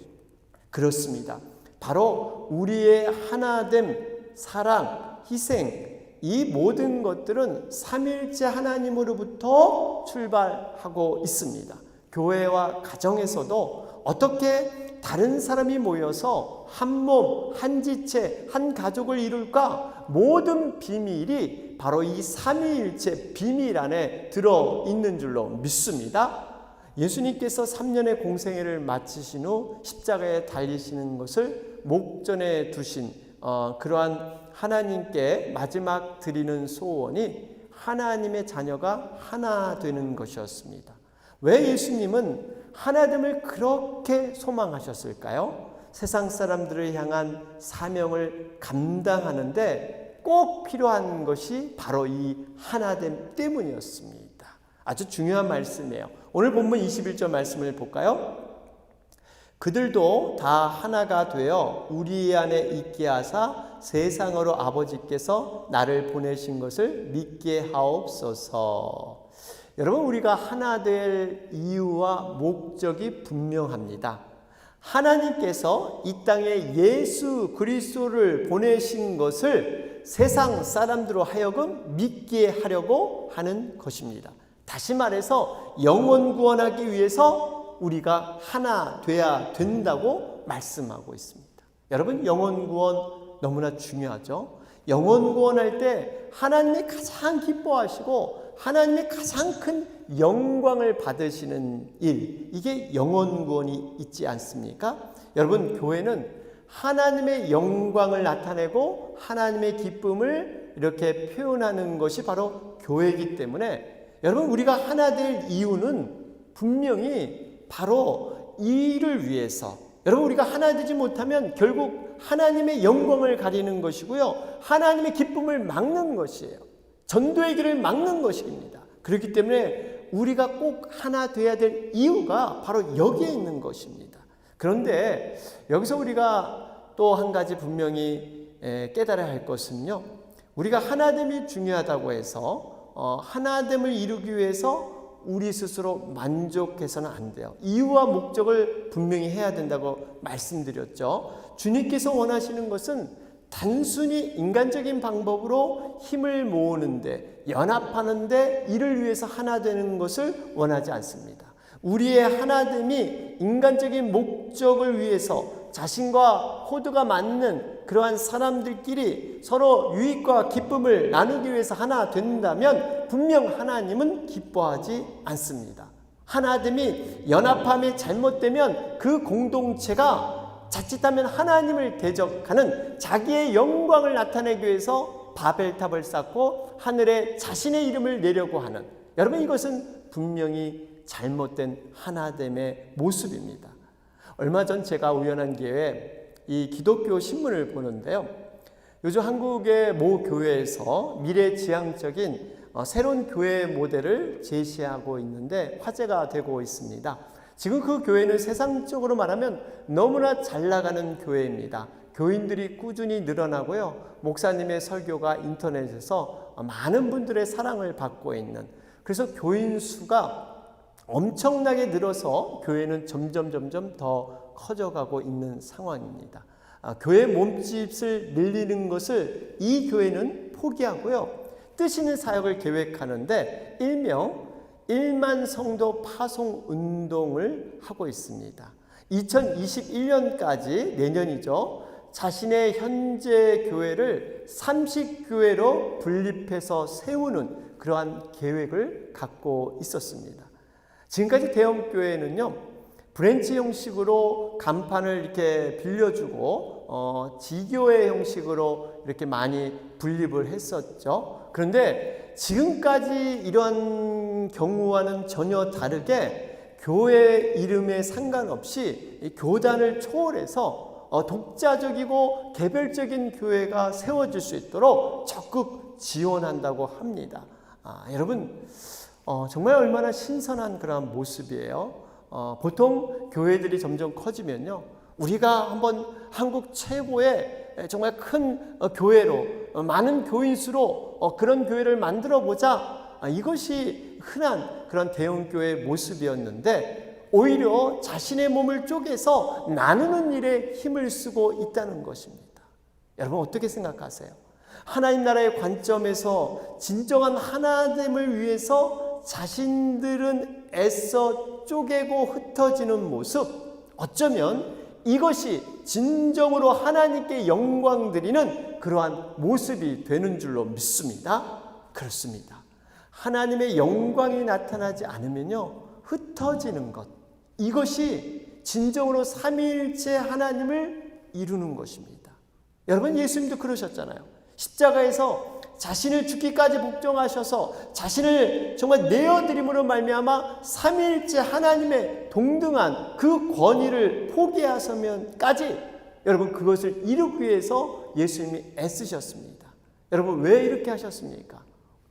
그렇습니다. 바로 우리의 하나됨, 사랑, 희생, 이 모든 것들은 삼일째 하나님으로부터 출발하고 있습니다. 교회와 가정에서도 어떻게 다른 사람이 모여서 한 몸, 한 지체, 한 가족을 이룰까? 모든 비밀이 바로 이 삼위일체 비밀 안에 들어있는 줄로 믿습니다. 예수님께서 3년의 공생애를 마치신 후 십자가에 달리시는 것을 목전에 두신 그러한 하나님께 마지막 드리는 소원이 하나님의 자녀가 하나 되는 것이었습니다. 왜 예수님은 하나됨을 그렇게 소망하셨을까요? 세상 사람들을 향한 사명을 감당하는데 꼭 필요한 것이 바로 이 하나됨 때문이었습니다. 아주 중요한 말씀이에요. 오늘 본문 21절 말씀을 볼까요? 그들도 다 하나가 되어 우리 안에 있게 하사 세상으로 아버지께서 나를 보내신 것을 믿게 하옵소서. 여러분, 우리가 하나 될 이유와 목적이 분명합니다. 하나님께서 이 땅에 예수 그리스도를 보내신 것을 세상 사람들로 하여금 믿게 하려고 하는 것입니다. 다시 말해서 영혼 구원하기 위해서 우리가 하나 돼야 된다고 말씀하고 있습니다. 여러분, 영혼 구원 너무나 중요하죠. 영혼 구원할 때 하나님이 가장 기뻐하시고 하나님의 가장 큰 영광을 받으시는 일, 이게 영혼 구원이 있지 않습니까? 여러분, 교회는 하나님의 영광을 나타내고 하나님의 기쁨을 이렇게 표현하는 것이 바로 교회이기 때문에 여러분, 우리가 하나 될 이유는 분명히 바로 이를 위해서, 여러분, 우리가 하나 되지 못하면 결국 하나님의 영광을 가리는 것이고요, 하나님의 기쁨을 막는 것이에요. 전도의 길을 막는 것입니다. 그렇기 때문에 우리가 꼭 하나 돼야 될 이유가 바로 여기에 있는 것입니다. 그런데 여기서 우리가 또 한 가지 분명히 깨달아야 할 것은요, 우리가 하나됨이 중요하다고 해서 하나됨을 이루기 위해서 우리 스스로 만족해서는 안 돼요. 이유와 목적을 분명히 해야 된다고 말씀드렸죠. 주님께서 원하시는 것은 단순히 인간적인 방법으로 힘을 모으는데, 연합하는데 이를 위해서 하나 되는 것을 원하지 않습니다. 우리의 하나됨이 인간적인 목적을 위해서 자신과 코드가 맞는 그러한 사람들끼리 서로 유익과 기쁨을 나누기 위해서 하나 된다면 분명 하나님은 기뻐하지 않습니다. 하나됨이 연합함이 잘못되면 그 공동체가 자칫하면 하나님을 대적하는 자기의 영광을 나타내기 위해서 바벨탑을 쌓고 하늘에 자신의 이름을 내려고 하는, 여러분, 이것은 분명히 잘못된 하나됨의 모습입니다. 얼마 전 제가 우연한 기회에 이 기독교 신문을 보는데요, 요즘 한국의 모 교회에서 미래지향적인 새로운 교회 모델을 제시하고 있는데 화제가 되고 있습니다. 지금 그 교회는 세상적으로 말하면 너무나 잘 나가는 교회입니다. 교인들이 꾸준히 늘어나고요, 목사님의 설교가 인터넷에서 많은 분들의 사랑을 받고 있는, 그래서 교인 수가 엄청나게 늘어서 교회는 점점 더 커져가고 있는 상황입니다. 교회 몸집을 늘리는 것을 이 교회는 포기하고요, 뜻 있는 사역을 계획하는데 일명 1만 성도 파송 운동을 하고 있습니다. 2021년까지, 내년이죠, 자신의 현재 교회를 30교회로 분립해서 세우는 그러한 계획을 갖고 있었습니다. 지금까지 대형 교회는요, 브랜치 형식으로 간판을 이렇게 빌려주고 지교회 형식으로 이렇게 많이 분립을 했었죠. 그런데 지금까지 이런 경우와는 전혀 다르게 교회 이름에 상관없이 이 교단을 초월해서 독자적이고 개별적인 교회가 세워질 수 있도록 적극 지원한다고 합니다. 여러분, 정말 얼마나 신선한 그런 모습이에요. 보통 교회들이 점점 커지면요, 우리가 한번 한국 최고의 정말 큰 교회로 많은 교인 수로 그런 교회를 만들어 보자. 이것이 흔한 그런 대형교회의 모습이었는데 오히려 자신의 몸을 쪼개서 나누는 일에 힘을 쓰고 있다는 것입니다. 여러분 어떻게 생각하세요? 하나님 나라의 관점에서 진정한 하나됨을 위해서 자신들은 애써 쪼개고 흩어지는 모습, 어쩌면 이것이 진정으로 하나님께 영광 드리는 그러한 모습이 되는 줄로 믿습니다. 그렇습니다. 하나님의 영광이 나타나지 않으면요, 흩어지는 것, 이것이 진정으로 삼위일체 하나님을 이루는 것입니다. 여러분 예수님도 그러셨잖아요. 십자가에서 자신을 죽기까지 복종하셔서 자신을 정말 내어드림으로 말미암아 삼위일체 하나님의 동등한 그 권위를 포기하서면까지 여러분 그것을 이루기 위해서 예수님이 애쓰셨습니다. 여러분 왜 이렇게 하셨습니까?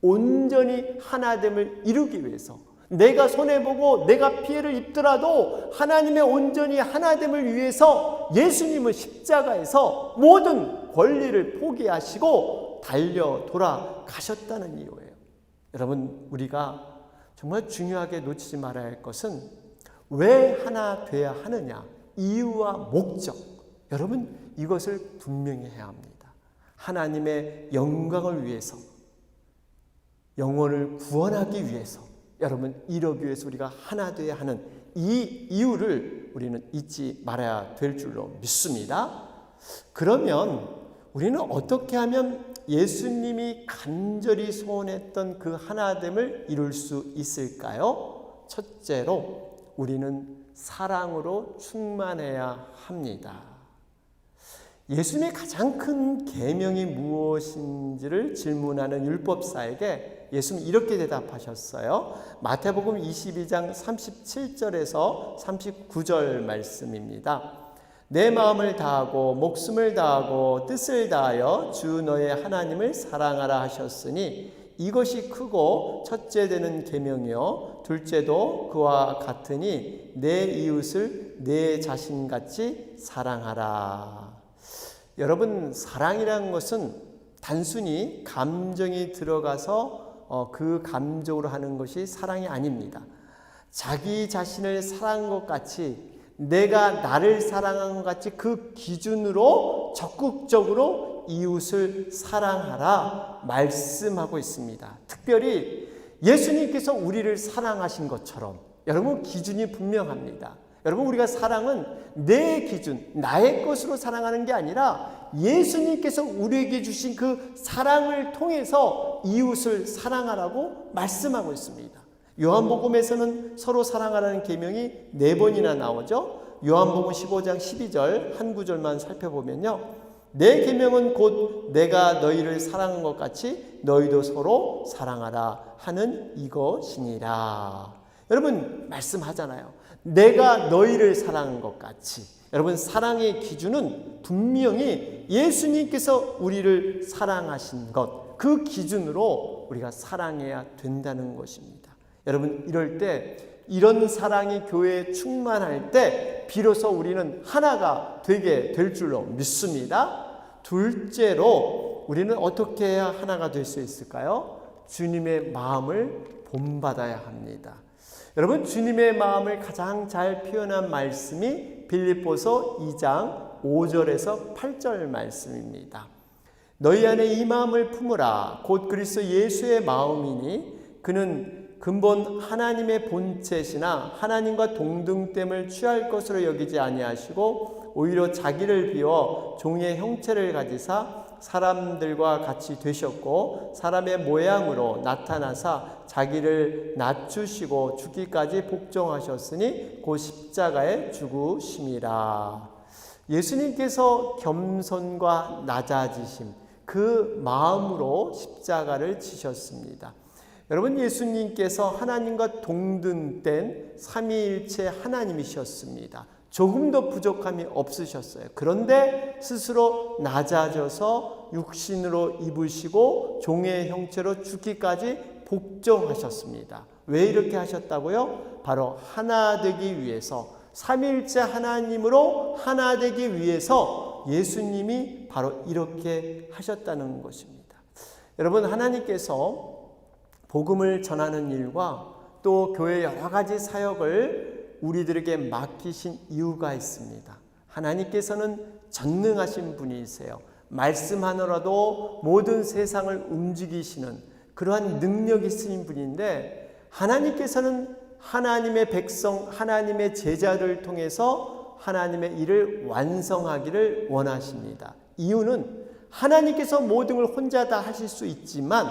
온전히 하나됨을 이루기 위해서, 내가 손해보고 내가 피해를 입더라도 하나님의 온전히 하나됨을 위해서 예수님은 십자가에서 모든 권리를 포기하시고 달려 돌아가셨다는 이유예요. 여러분 우리가 정말 중요하게 놓치지 말아야 할 것은 왜 하나 돼야 하느냐, 이유와 목적, 여러분 이것을 분명히 해야 합니다. 하나님의 영광을 위해서, 영혼을 구원하기 위해서, 여러분 이러기 위해서 우리가 하나 되어야 하는 이 이유를 우리는 잊지 말아야 될 줄로 믿습니다. 그러면 우리는 어떻게 하면 예수님이 간절히 소원했던 그 하나됨을 이룰 수 있을까요? 첫째로 우리는 사랑으로 충만해야 합니다. 예수님의 가장 큰 계명이 무엇인지를 질문하는 율법사에게 예수님이 이렇게 대답하셨어요. 마태복음 22장 37절에서 39절 말씀입니다. 내 마음을 다하고 목숨을 다하고 뜻을 다하여 주 너의 하나님을 사랑하라 하셨으니 이것이 크고 첫째 되는 계명이요 둘째도 그와 같으니 내 이웃을 내 자신같이 사랑하라. 여러분 사랑이라는 것은 단순히 감정이 들어가서 그 감정으로 하는 것이 사랑이 아닙니다. 자기 자신을 사랑한 것 같이, 내가 나를 사랑한 것 같이 그 기준으로 적극적으로 이웃을 사랑하라 말씀하고 있습니다. 특별히 예수님께서 우리를 사랑하신 것처럼 여러분 기준이 분명합니다. 여러분 우리가 사랑은 내 기준, 나의 것으로 사랑하는 게 아니라 예수님께서 우리에게 주신 그 사랑을 통해서 이웃을 사랑하라고 말씀하고 있습니다. 요한복음에서는 서로 사랑하라는 계명이 4번이나 나오죠. 요한복음 15장 12절 한 구절만 살펴보면요, 내 계명은 곧 내가 너희를 사랑한 것 같이 너희도 서로 사랑하라 하는 이것이니라. 여러분 말씀하잖아요. 내가 너희를 사랑한 것 같이. 여러분 사랑의 기준은 분명히 예수님께서 우리를 사랑하신 것, 그 기준으로 우리가 사랑해야 된다는 것입니다. 여러분 이럴 때, 이런 사랑이 교회에 충만할 때 비로소 우리는 하나가 되게 될 줄로 믿습니다. 둘째로 우리는 어떻게 해야 하나가 될 수 있을까요? 주님의 마음을 본받아야 합니다. 여러분 주님의 마음을 가장 잘 표현한 말씀이 빌립보서 2장 5절에서 8절 말씀입니다. 너희 안에 이 마음을 품으라. 곧 그리스도 예수의 마음이니 그는 근본 하나님의 본체시나 하나님과 동등됨을 취할 것으로 여기지 아니하시고 오히려 자기를 비워 종의 형체를 가지사 사람들과 같이 되셨고 사람의 모양으로 나타나사 자기를 낮추시고 죽기까지 복종하셨으니 곧 십자가에 죽으심이라. 예수님께서 겸손과 낮아지심, 그 마음으로 십자가를 지셨습니다. 여러분 예수님께서 하나님과 동등된 삼위일체 하나님이셨습니다. 조금도 부족함이 없으셨어요. 그런데 스스로 낮아져서 육신으로 입으시고 종의 형체로 죽기까지 복종하셨습니다. 왜 이렇게 하셨다고요? 바로 하나 되기 위해서, 삼위일체 하나님으로 하나 되기 위해서 예수님이 바로 이렇게 하셨다는 것입니다. 여러분, 하나님께서 복음을 전하는 일과 또 교회 여러 가지 사역을 우리들에게 맡기신 이유가 있습니다. 하나님께서는 전능하신 분이세요. 말씀하느라도 모든 세상을 움직이시는 그러한 능력이 있으신 분인데, 하나님께서는 하나님의 백성, 하나님의 제자들을 통해서 하나님의 일을 완성하기를 원하십니다. 이유는 하나님께서 모든 걸 혼자 다 하실 수 있지만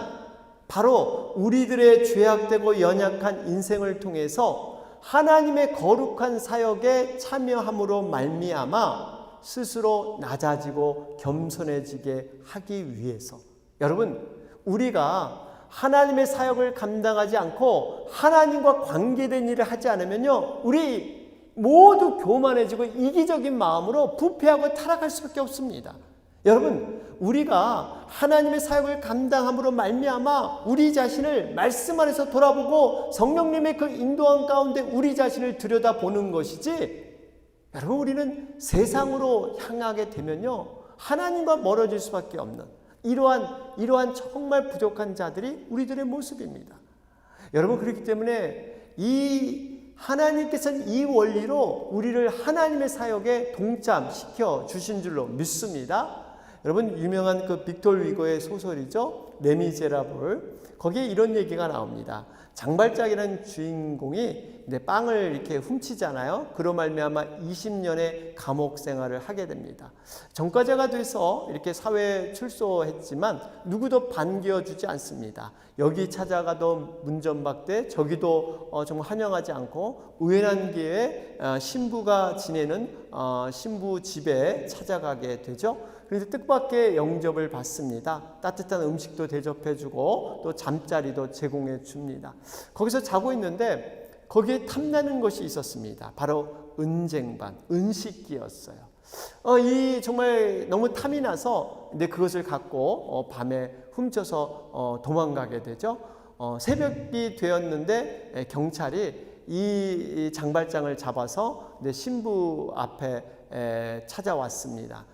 바로 우리들의 죄악되고 연약한 인생을 통해서 하나님의 거룩한 사역에 참여함으로 말미암아 스스로 낮아지고 겸손해지게 하기 위해서, 여러분, 우리가 하나님의 사역을 감당하지 않고 하나님과 관계된 일을 하지 않으면요, 우리 모두 교만해지고 이기적인 마음으로 부패하고 타락할 수밖에 없습니다. 여러분, 우리가 하나님의 사역을 감당함으로 말미암아 우리 자신을 말씀 안에서 돌아보고 성령님의 그 인도함 가운데 우리 자신을 들여다보는 것이지, 여러분, 우리는 세상으로 향하게 되면요, 하나님과 멀어질 수밖에 없는 이러한 정말 부족한 자들이 우리들의 모습입니다. 여러분, 그렇기 때문에 하나님께서는 이 원리로 우리를 하나님의 사역에 동참시켜 주신 줄로 믿습니다. 여러분, 유명한 그 빅토르 위고의 소설이죠, 레미제라블. 거기에 이런 얘기가 나옵니다. 장발장이라는 주인공이 빵을 이렇게 훔치잖아요. 그로 말미암아 20년의 감옥 생활을 하게 됩니다. 전과자가 돼서 이렇게 사회에 출소했지만 누구도 반겨주지 않습니다. 여기 찾아가도 문전박대, 저기도 정말 환영하지 않고, 우연한 기회에 신부가 지내는 신부 집에 찾아가게 되죠. 그래서 뜻밖의 영접을 받습니다. 따뜻한 음식도 대접해주고 또 잠자리도 제공해 줍니다. 거기서 자고 있는데 거기에 탐나는 것이 있었습니다. 바로 은쟁반, 은식기였어요. 정말 너무 탐이 나서 근데 그것을 갖고 밤에 훔쳐서 도망가게 되죠. 새벽이 되었는데 경찰이 이 장발장을 잡아서 신부 앞에 찾아왔습니다.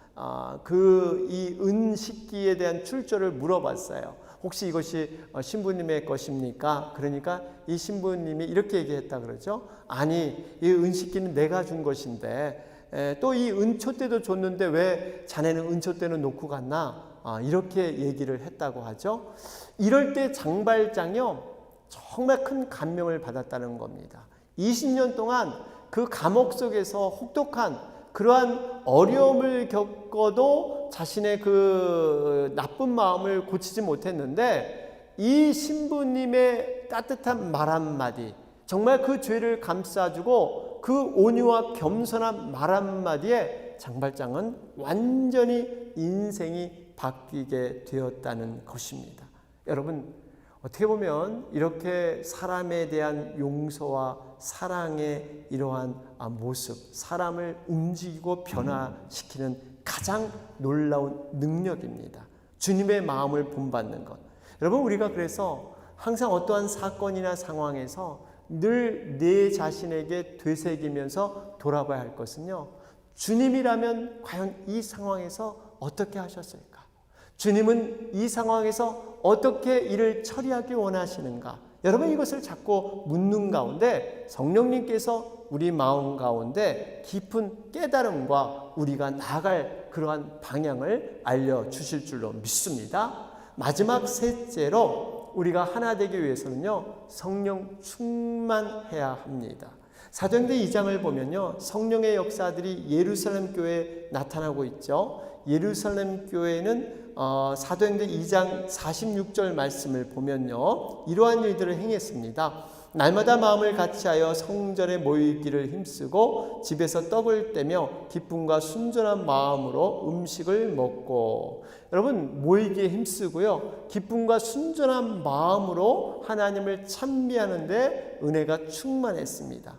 이 은식기에 대한 출처를 물어봤어요. 혹시 이것이 신부님의 것입니까? 그러니까 이 신부님이 이렇게 얘기했다 그러죠. 아니, 이 은식기는 내가 준 것인데 또 이 은촛대도 줬는데 왜 자네는 은촛대는 놓고 갔나? 이렇게 얘기를 했다고 하죠. 이럴 때 장발장이요, 정말 큰 감명을 받았다는 겁니다. 20년 동안 그 감옥 속에서 혹독한 그러한 어려움을 겪어도 자신의 그 나쁜 마음을 고치지 못했는데, 이 신부님의 따뜻한 말 한마디, 정말 그 죄를 감싸주고 그 온유와 겸손한 말 한마디에 장발장은 완전히 인생이 바뀌게 되었다는 것입니다. 여러분, 어떻게 보면 이렇게 사람에 대한 용서와 사랑의 이러한 모습, 사람을 움직이고 변화시키는 가장 놀라운 능력입니다. 주님의 마음을 본받는 것. 여러분, 우리가 그래서 항상 어떠한 사건이나 상황에서 늘 내 자신에게 되새기면서 돌아봐야 할 것은요, 주님이라면 과연 이 상황에서 어떻게 하셨을까? 주님은 이 상황에서 어떻게 일을 처리하기 원하시는가? 여러분, 이것을 자꾸 묻는 가운데 성령님께서 우리 마음 가운데 깊은 깨달음과 우리가 나아갈 그러한 방향을 알려주실 줄로 믿습니다. 마지막 셋째로 우리가 하나 되기 위해서는요, 성령 충만해야 합니다. 사도행전 2장을 보면요, 성령의 역사들이 예루살렘 교회에 나타나고 있죠. 예루살렘 교회는 사도행전 2장 46절 말씀을 보면요, 이러한 일들을 행했습니다. 날마다 마음을 같이하여 성전에 모이기를 힘쓰고 집에서 떡을 떼며 기쁨과 순전한 마음으로 음식을 먹고. 여러분, 모이기에 힘쓰고요, 기쁨과 순전한 마음으로 하나님을 찬미하는데 은혜가 충만했습니다.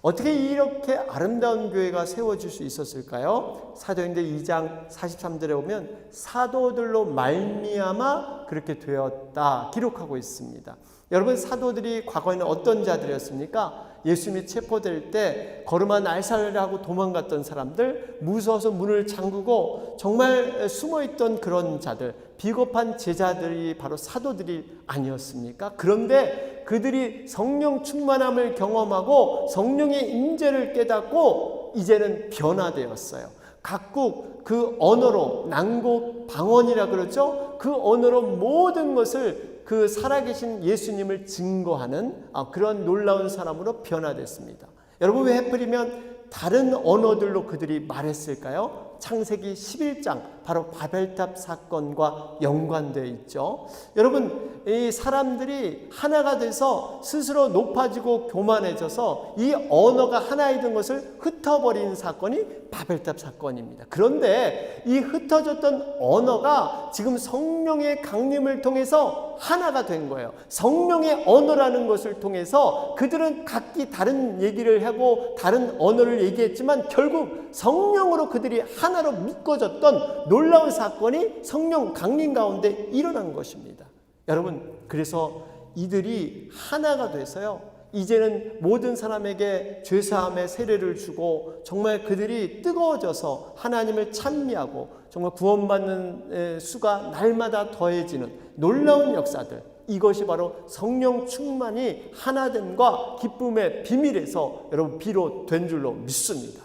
어떻게 이렇게 아름다운 교회가 세워질 수 있었을까요? 사도행전 2장 43절에 보면 사도들로 말미암아 그렇게 되었다 기록하고 있습니다. 여러분, 사도들이 과거에는 어떤 자들이었습니까? 예수님이 체포될 때 걸음아 날살하고 도망갔던 사람들, 무서워서 문을 잠그고 정말 숨어있던 그런 자들, 비겁한 제자들이 바로 사도들이 아니었습니까? 그런데 그들이 성령 충만함을 경험하고 성령의 임재를 깨닫고 이제는 변화되었어요. 각국 그 언어로, 난곡 방언이라 그러죠. 그 언어로 모든 것을 그 살아계신 예수님을 증거하는 그런 놀라운 사람으로 변화됐습니다. 여러분, 왜 하필이면 다른 언어들로 그들이 말했을까요? 창세기 11장 바로 바벨탑 사건과 연관되어 있죠. 여러분, 이 사람들이 하나가 돼서 스스로 높아지고 교만해져서 이 언어가 하나이던 것을 흩어버리는 사건이 바벨탑 사건입니다. 그런데 이 흩어졌던 언어가 지금 성령의 강림을 통해서 하나가 된 거예요. 성령의 언어라는 것을 통해서 그들은 각기 다른 얘기를 하고 다른 언어를 얘기했지만 결국 성령으로 그들이 하나로 묶어졌던 놀라운 사건이 성령 강림 가운데 일어난 것입니다. 여러분, 그래서 이들이 하나가 돼서요, 이제는 모든 사람에게 죄사함의 세례를 주고 정말 그들이 뜨거워져서 하나님을 찬미하고 정말 구원받는 수가 날마다 더해지는 놀라운 역사들, 이것이 바로 성령 충만이 하나됨과 기쁨의 비밀에서 여러분 비롯된 줄로 믿습니다.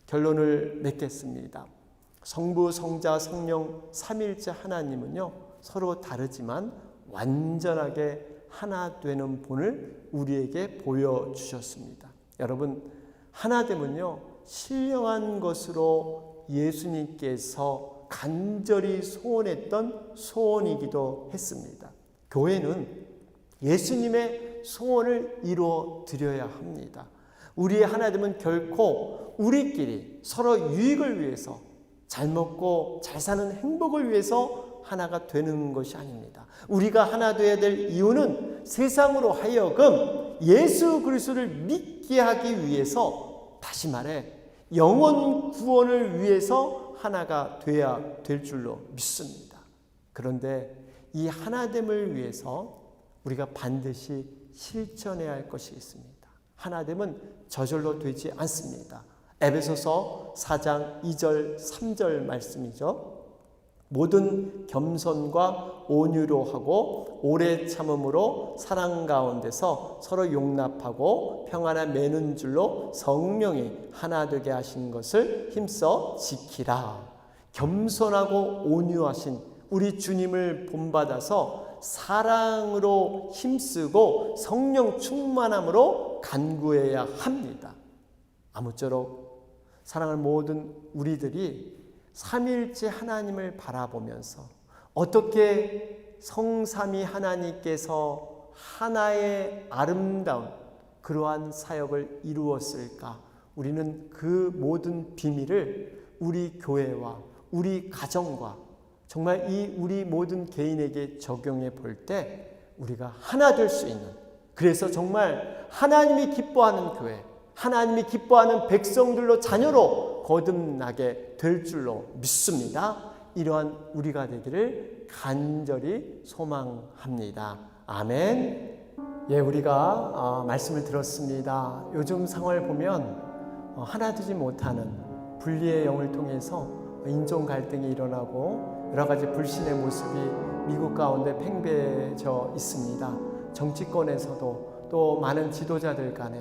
결론을 맺겠습니다. 성부, 성자, 성령 삼일째 하나님은요, 서로 다르지만 완전하게 하나 되는 본을 우리에게 보여주셨습니다. 여러분, 하나됨은요, 신령한 것으로 예수님께서 간절히 소원했던 소원이기도 했습니다. 교회는 예수님의 소원을 이루어 드려야 합니다. 우리의 하나됨은 결코 우리끼리 서로 유익을 위해서, 잘 먹고 잘 사는 행복을 위해서 하나가 되는 것이 아닙니다. 우리가 하나 되어야 될 이유는 세상으로 하여금 예수 그리스도를 믿게 하기 위해서, 다시 말해 영혼 구원을 위해서 하나가 되어야 될 줄로 믿습니다. 그런데 이 하나됨을 위해서 우리가 반드시 실천해야 할 것이 있습니다. 하나됨은 저절로 되지 않습니다. 에베소서 4장 2절 3절 말씀이죠. 모든 겸손과 온유로 하고 오래 참음으로 사랑 가운데서 서로 용납하고 평안에 매는 줄로 성령이 하나 되게 하신 것을 힘써 지키라. 겸손하고 온유하신 우리 주님을 본받아서 사랑으로 힘쓰고 성령 충만함으로 간구해야 합니다. 아무쪼록 사랑하는 모든 우리들이 삼일째 하나님을 바라보면서 어떻게 성삼위 하나님께서 하나의 아름다운 그러한 사역을 이루었을까? 우리는 그 모든 비밀을 우리 교회와 우리 가정과 정말 이 우리 모든 개인에게 적용해 볼 때 우리가 하나 될 수 있는, 그래서 정말 하나님이 기뻐하는 교회, 하나님이 기뻐하는 백성들로 자녀로 거듭나게 될 줄로 믿습니다. 이러한 우리가 되기를 간절히 소망합니다. 아멘. 예, 우리가 말씀을 들었습니다. 요즘 상황을 보면 하나 되지 못하는 분리의 영을 통해서 인종 갈등이 일어나고 여러 가지 불신의 모습이 미국 가운데 팽배해져 있습니다. 정치권에서도 또 많은 지도자들 간에,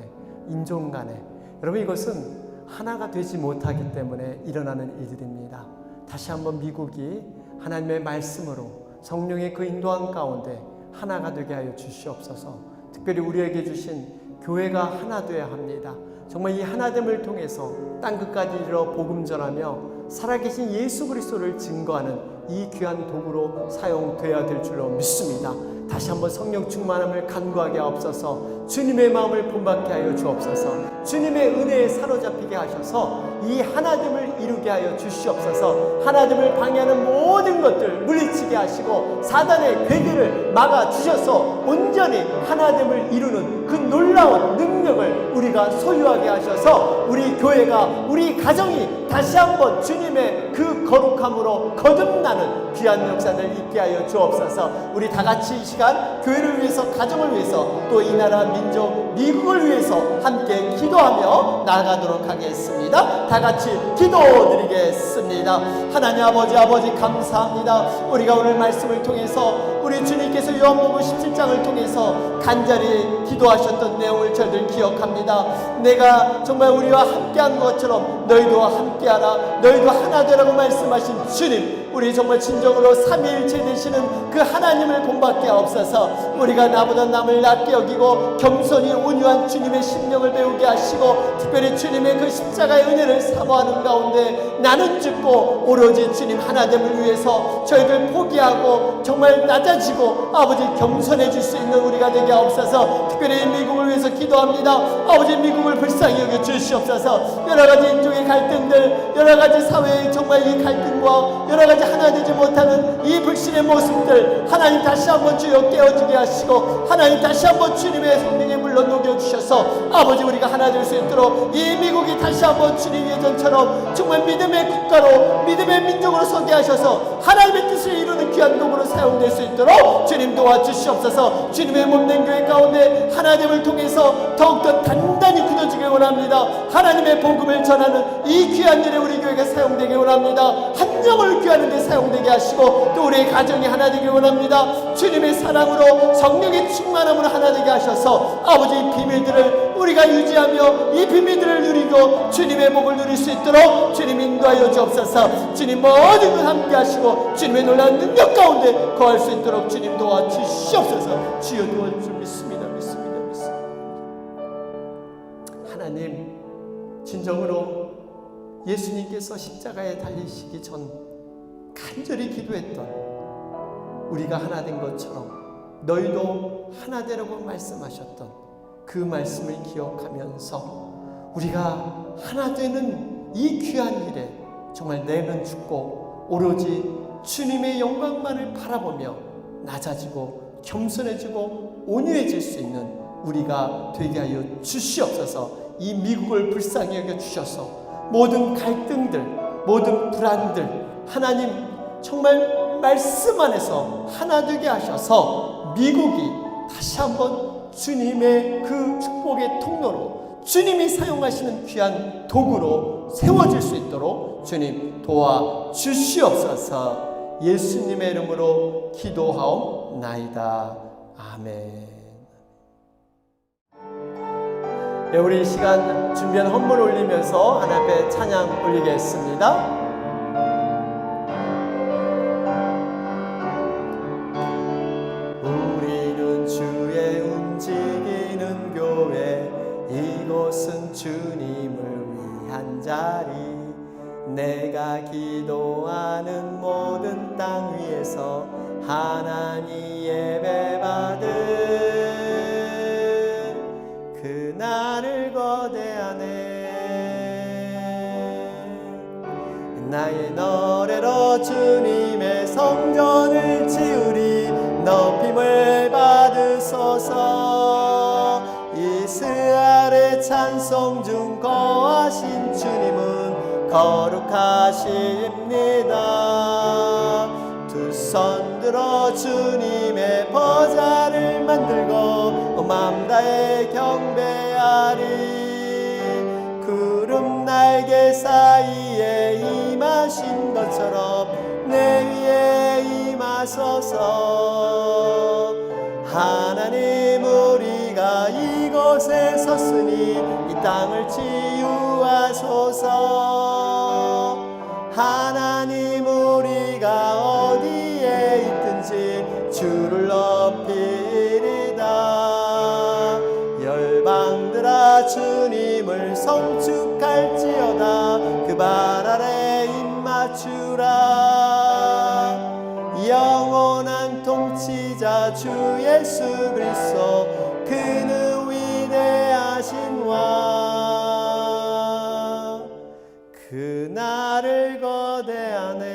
인종 간에, 여러분, 이것은 하나가 되지 못하기 때문에 일어나는 일들입니다. 다시 한번 미국이 하나님의 말씀으로 성령의 그 인도함 가운데 하나가 되게 하여 주시옵소서. 특별히 우리에게 주신 교회가 하나 되어야 합니다. 정말 이 하나됨을 통해서 땅끝까지 이르러 복음 전하며 살아계신 예수 그리스도를 증거하는 이 귀한 도구로 사용되어야 될 줄로 믿습니다. 다시 한번 성령 충만함을 간구하게 하옵소서. 주님의 마음을 본받게 하여 주옵소서. 주님의 은혜에 사로잡히게 하셔서 이 하나됨을 이루게 하여 주시옵소서. 하나됨을 방해하는 모든 것들 물리치게 하시고 사단의 괴계를 막아 주셔서 온전히 하나됨을 이루는 그 놀라운 능력을 우리가 소유하게 하셔서 우리 교회가, 우리 가정이 다시 한번 주님의 그 거룩함으로 거듭나는 귀한 역사를 있게 하여 주옵소서. 우리 다 같이 이 시간 교회를 위해서, 가정을 위해서, 또 이 나라 민족 미국을 위해서 함께 기도하며 나아가도록 하겠습니다. 다 같이 기도드리겠습니다. 하나님 아버지 감사합니다. 우리가 오늘 말씀을 통해서 우리 주님께서 요한복음 17장을 통해서 간절히 기도하셨던 내용을 저희들 기억합니다. 내가 정말 우리와 함께한 것처럼 너희도 함께하라, 너희도 하나 되라고 말씀하신 주님, 우리 정말 진정으로 삼위일체 되시는 그 하나님을 본받게 하옵소서. 우리가 나보다 남을 낮게 여기고 겸손히 온유한 주님의 심령을 배우게 하시고, 특별히 주님의 그 십자가의 은혜를 사모하는 가운데 나는 죽고 오로지 주님 하나됨을 위해서 저희들 포기하고 정말 낮아지고 아버지 겸손해질 수 있는 우리가 되게 하옵소서. 특별히 미국을 위해서 기도합니다. 아버지 미국을 불쌍히 여겨 주시옵소서. 여러가지 인종의 갈등들, 여러가지 사회의 정말 이 갈등과 여러가지 하나 되지 못하는 이 불신의 모습들 하나님 다시 한번 주여 깨어지게 하시고, 하나님 다시 한번 주님의 성령의 물로 녹여주셔서 아버지 우리가 하나 될 수 있도록 이 미국이 다시 한번 주님 예전처럼 정말 믿음의 국가로, 믿음의 민족으로 서게 하셔서 하나님의 뜻을 이루는 귀한 도구로 사용될 수 있도록 주님 도와주시옵소서. 주님의 몸된 교회 가운데 하나됨을 통해서 더욱더 단단히 굳어지길 원합니다. 하나님의 복음을 전하는 이 귀한 일에 우리 교회가 사용되길 원합니다. 한 영을 귀하는 데 사용되게 하시고, 또 우리의 가정이 하나 되길 원합니다. 주님의 사랑으로, 성령의 충만함으로 하나 되게 하셔서 아버지 이 비밀들을 우리가 유지하며 이 비밀들을 누리고 주님의 복을 누릴 수 있도록 주님 인도하여 주옵소서. 주님 모든 걸 함께 하시고 주님의 놀라운 능력 가운데 거할 수 있도록 주님 도와주시옵소서. 주여 도와주실 믿습니다. 하나님, 진정으로 예수님께서 십자가에 달리시기 전 간절히 기도했던 우리가 하나 된 것처럼 너희도 하나 되라고 말씀하셨던 그 말씀을 기억하면서 우리가 하나 되는 이 귀한 일에 정말 내면 죽고 오로지 주님의 영광만을 바라보며 낮아지고 겸손해지고 온유해질 수 있는 우리가 되게 하여 주시옵소서. 이 미국을 불쌍히 여겨 주셔서 모든 갈등들, 모든 불안들 하나님 정말 말씀 안에서 하나 되게 하셔서 미국이 다시 한번 주님의 그 축복의 통로로, 주님이 사용하시는 귀한 도구로 세워질 수 있도록 주님 도와주시옵소서. 예수님의 이름으로 기도하옵나이다. 아멘. 네, 우리 이 시간 준비한 헌물 올리면서 하나님 앞에 찬양 올리겠습니다. 우리는 주의 움직이는 교회, 이곳은 주님을 위한 자리. 내가 기도하는 모든 땅 위에서 하나님 예배 받을 그날을 거대하네. 나의 노래로 주님의 성전을 지으리. 높임을 받으소서. 이스라엘의 찬송 중 거하신 주님은 거룩하십니다. 두 손 들어 주님의 보좌를 만들고 맘 다해 경배하리. 구름 날개 사이에 임하신 것처럼 내 위에 임하소서. 하나님, 우리가 이곳에 섰으니 이 땅을 치유하소서. 하나님, 우리가 어디에 있든지 주를 높이리다. 열방들아 주님을 성축할지어다. 그 발 아래 입 맞추라. 영원한 통치자 주 예수 그리스도, 그는 위대하신 왕. 그날을 거대하네.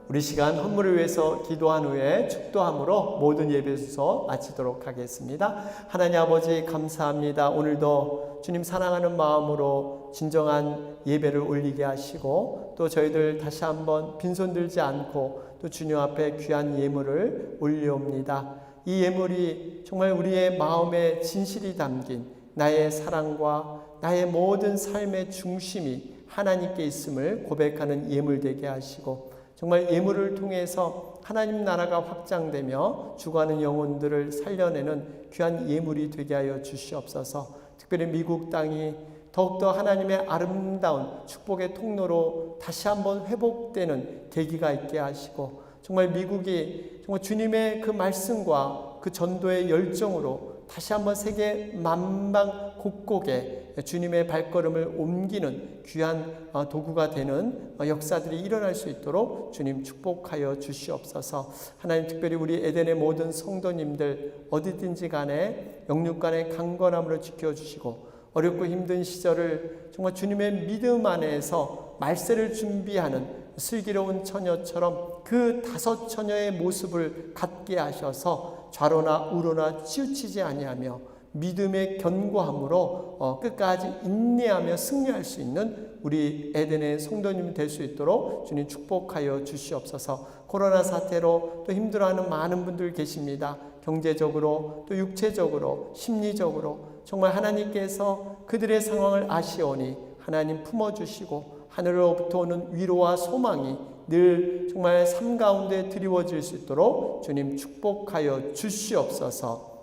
우리 시간 헌물을 위해서 기도한 후에 축도함으로 모든 예배 순서 마치도록 하겠습니다. 하나님 아버지 감사합니다. 오늘도 주님 사랑하는 마음으로 진정한 예배를 올리게 하시고 또 저희들 다시 한번 빈손 들지 않고 또 주님 앞에 귀한 예물을 올려옵니다. 이 예물이 정말 우리의 마음에 진실이 담긴 나의 사랑과 나의 모든 삶의 중심이 하나님께 있음을 고백하는 예물 되게 하시고 정말 예물을 통해서 하나님 나라가 확장되며 죽어가는 영혼들을 살려내는 귀한 예물이 되게 하여 주시옵소서. 특별히 미국 땅이 더욱더 하나님의 아름다운 축복의 통로로 다시 한번 회복되는 계기가 있게 하시고 정말 미국이 정말 주님의 그 말씀과 그 전도의 열정으로 다시 한번 세계 만방 곳곳에 주님의 발걸음을 옮기는 귀한 도구가 되는 역사들이 일어날 수 있도록 주님 축복하여 주시옵소서. 하나님 특별히 우리 에덴의 모든 성도님들 어디든지 간에 영육간의 강건함으로 지켜주시고 어렵고 힘든 시절을 정말 주님의 믿음 안에서 말세를 준비하는 슬기로운 처녀처럼 그 5 처녀의 모습을 갖게 하셔서 좌로나 우로나 치우치지 아니하며 믿음의 견고함으로 끝까지 인내하며 승리할 수 있는 우리 에덴의 성도님이 될 수 있도록 주님 축복하여 주시옵소서. 코로나 사태로 또 힘들어하는 많은 분들 계십니다. 경제적으로 또 육체적으로 심리적으로 정말 하나님께서 그들의 상황을 아시오니 하나님 품어주시고 하늘로부터 오는 위로와 소망이 늘 정말 삶 가운데 드리워질 수 있도록 주님 축복하여 주시옵소서.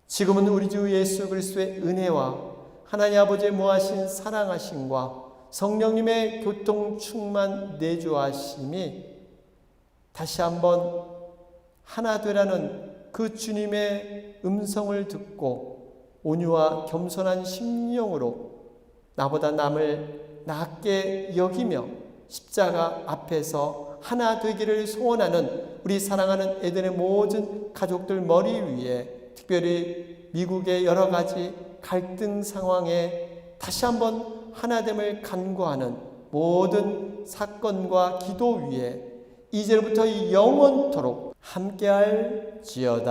지금은 우리 주 예수 그리스도의 은혜와 하나님 아버지의 무하신 사랑하심과 성령님의 교통 충만 내주하심이 다시 한번 하나 되라는 그 주님의 음성을 듣고 온유와 겸손한 심령으로 나보다 남을 낮게 여기며 십자가 앞에서 하나 되기를 소원하는 우리 사랑하는 에덴의 모든 가족들 머리 위에 특별히 미국의 여러 가지 갈등 상황에 다시 한번 하나됨을 간구하는 모든 사건과 기도 위에 이제부터 영원토록 함께할지어다.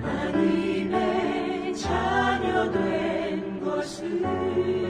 하나님의 자녀 된 것을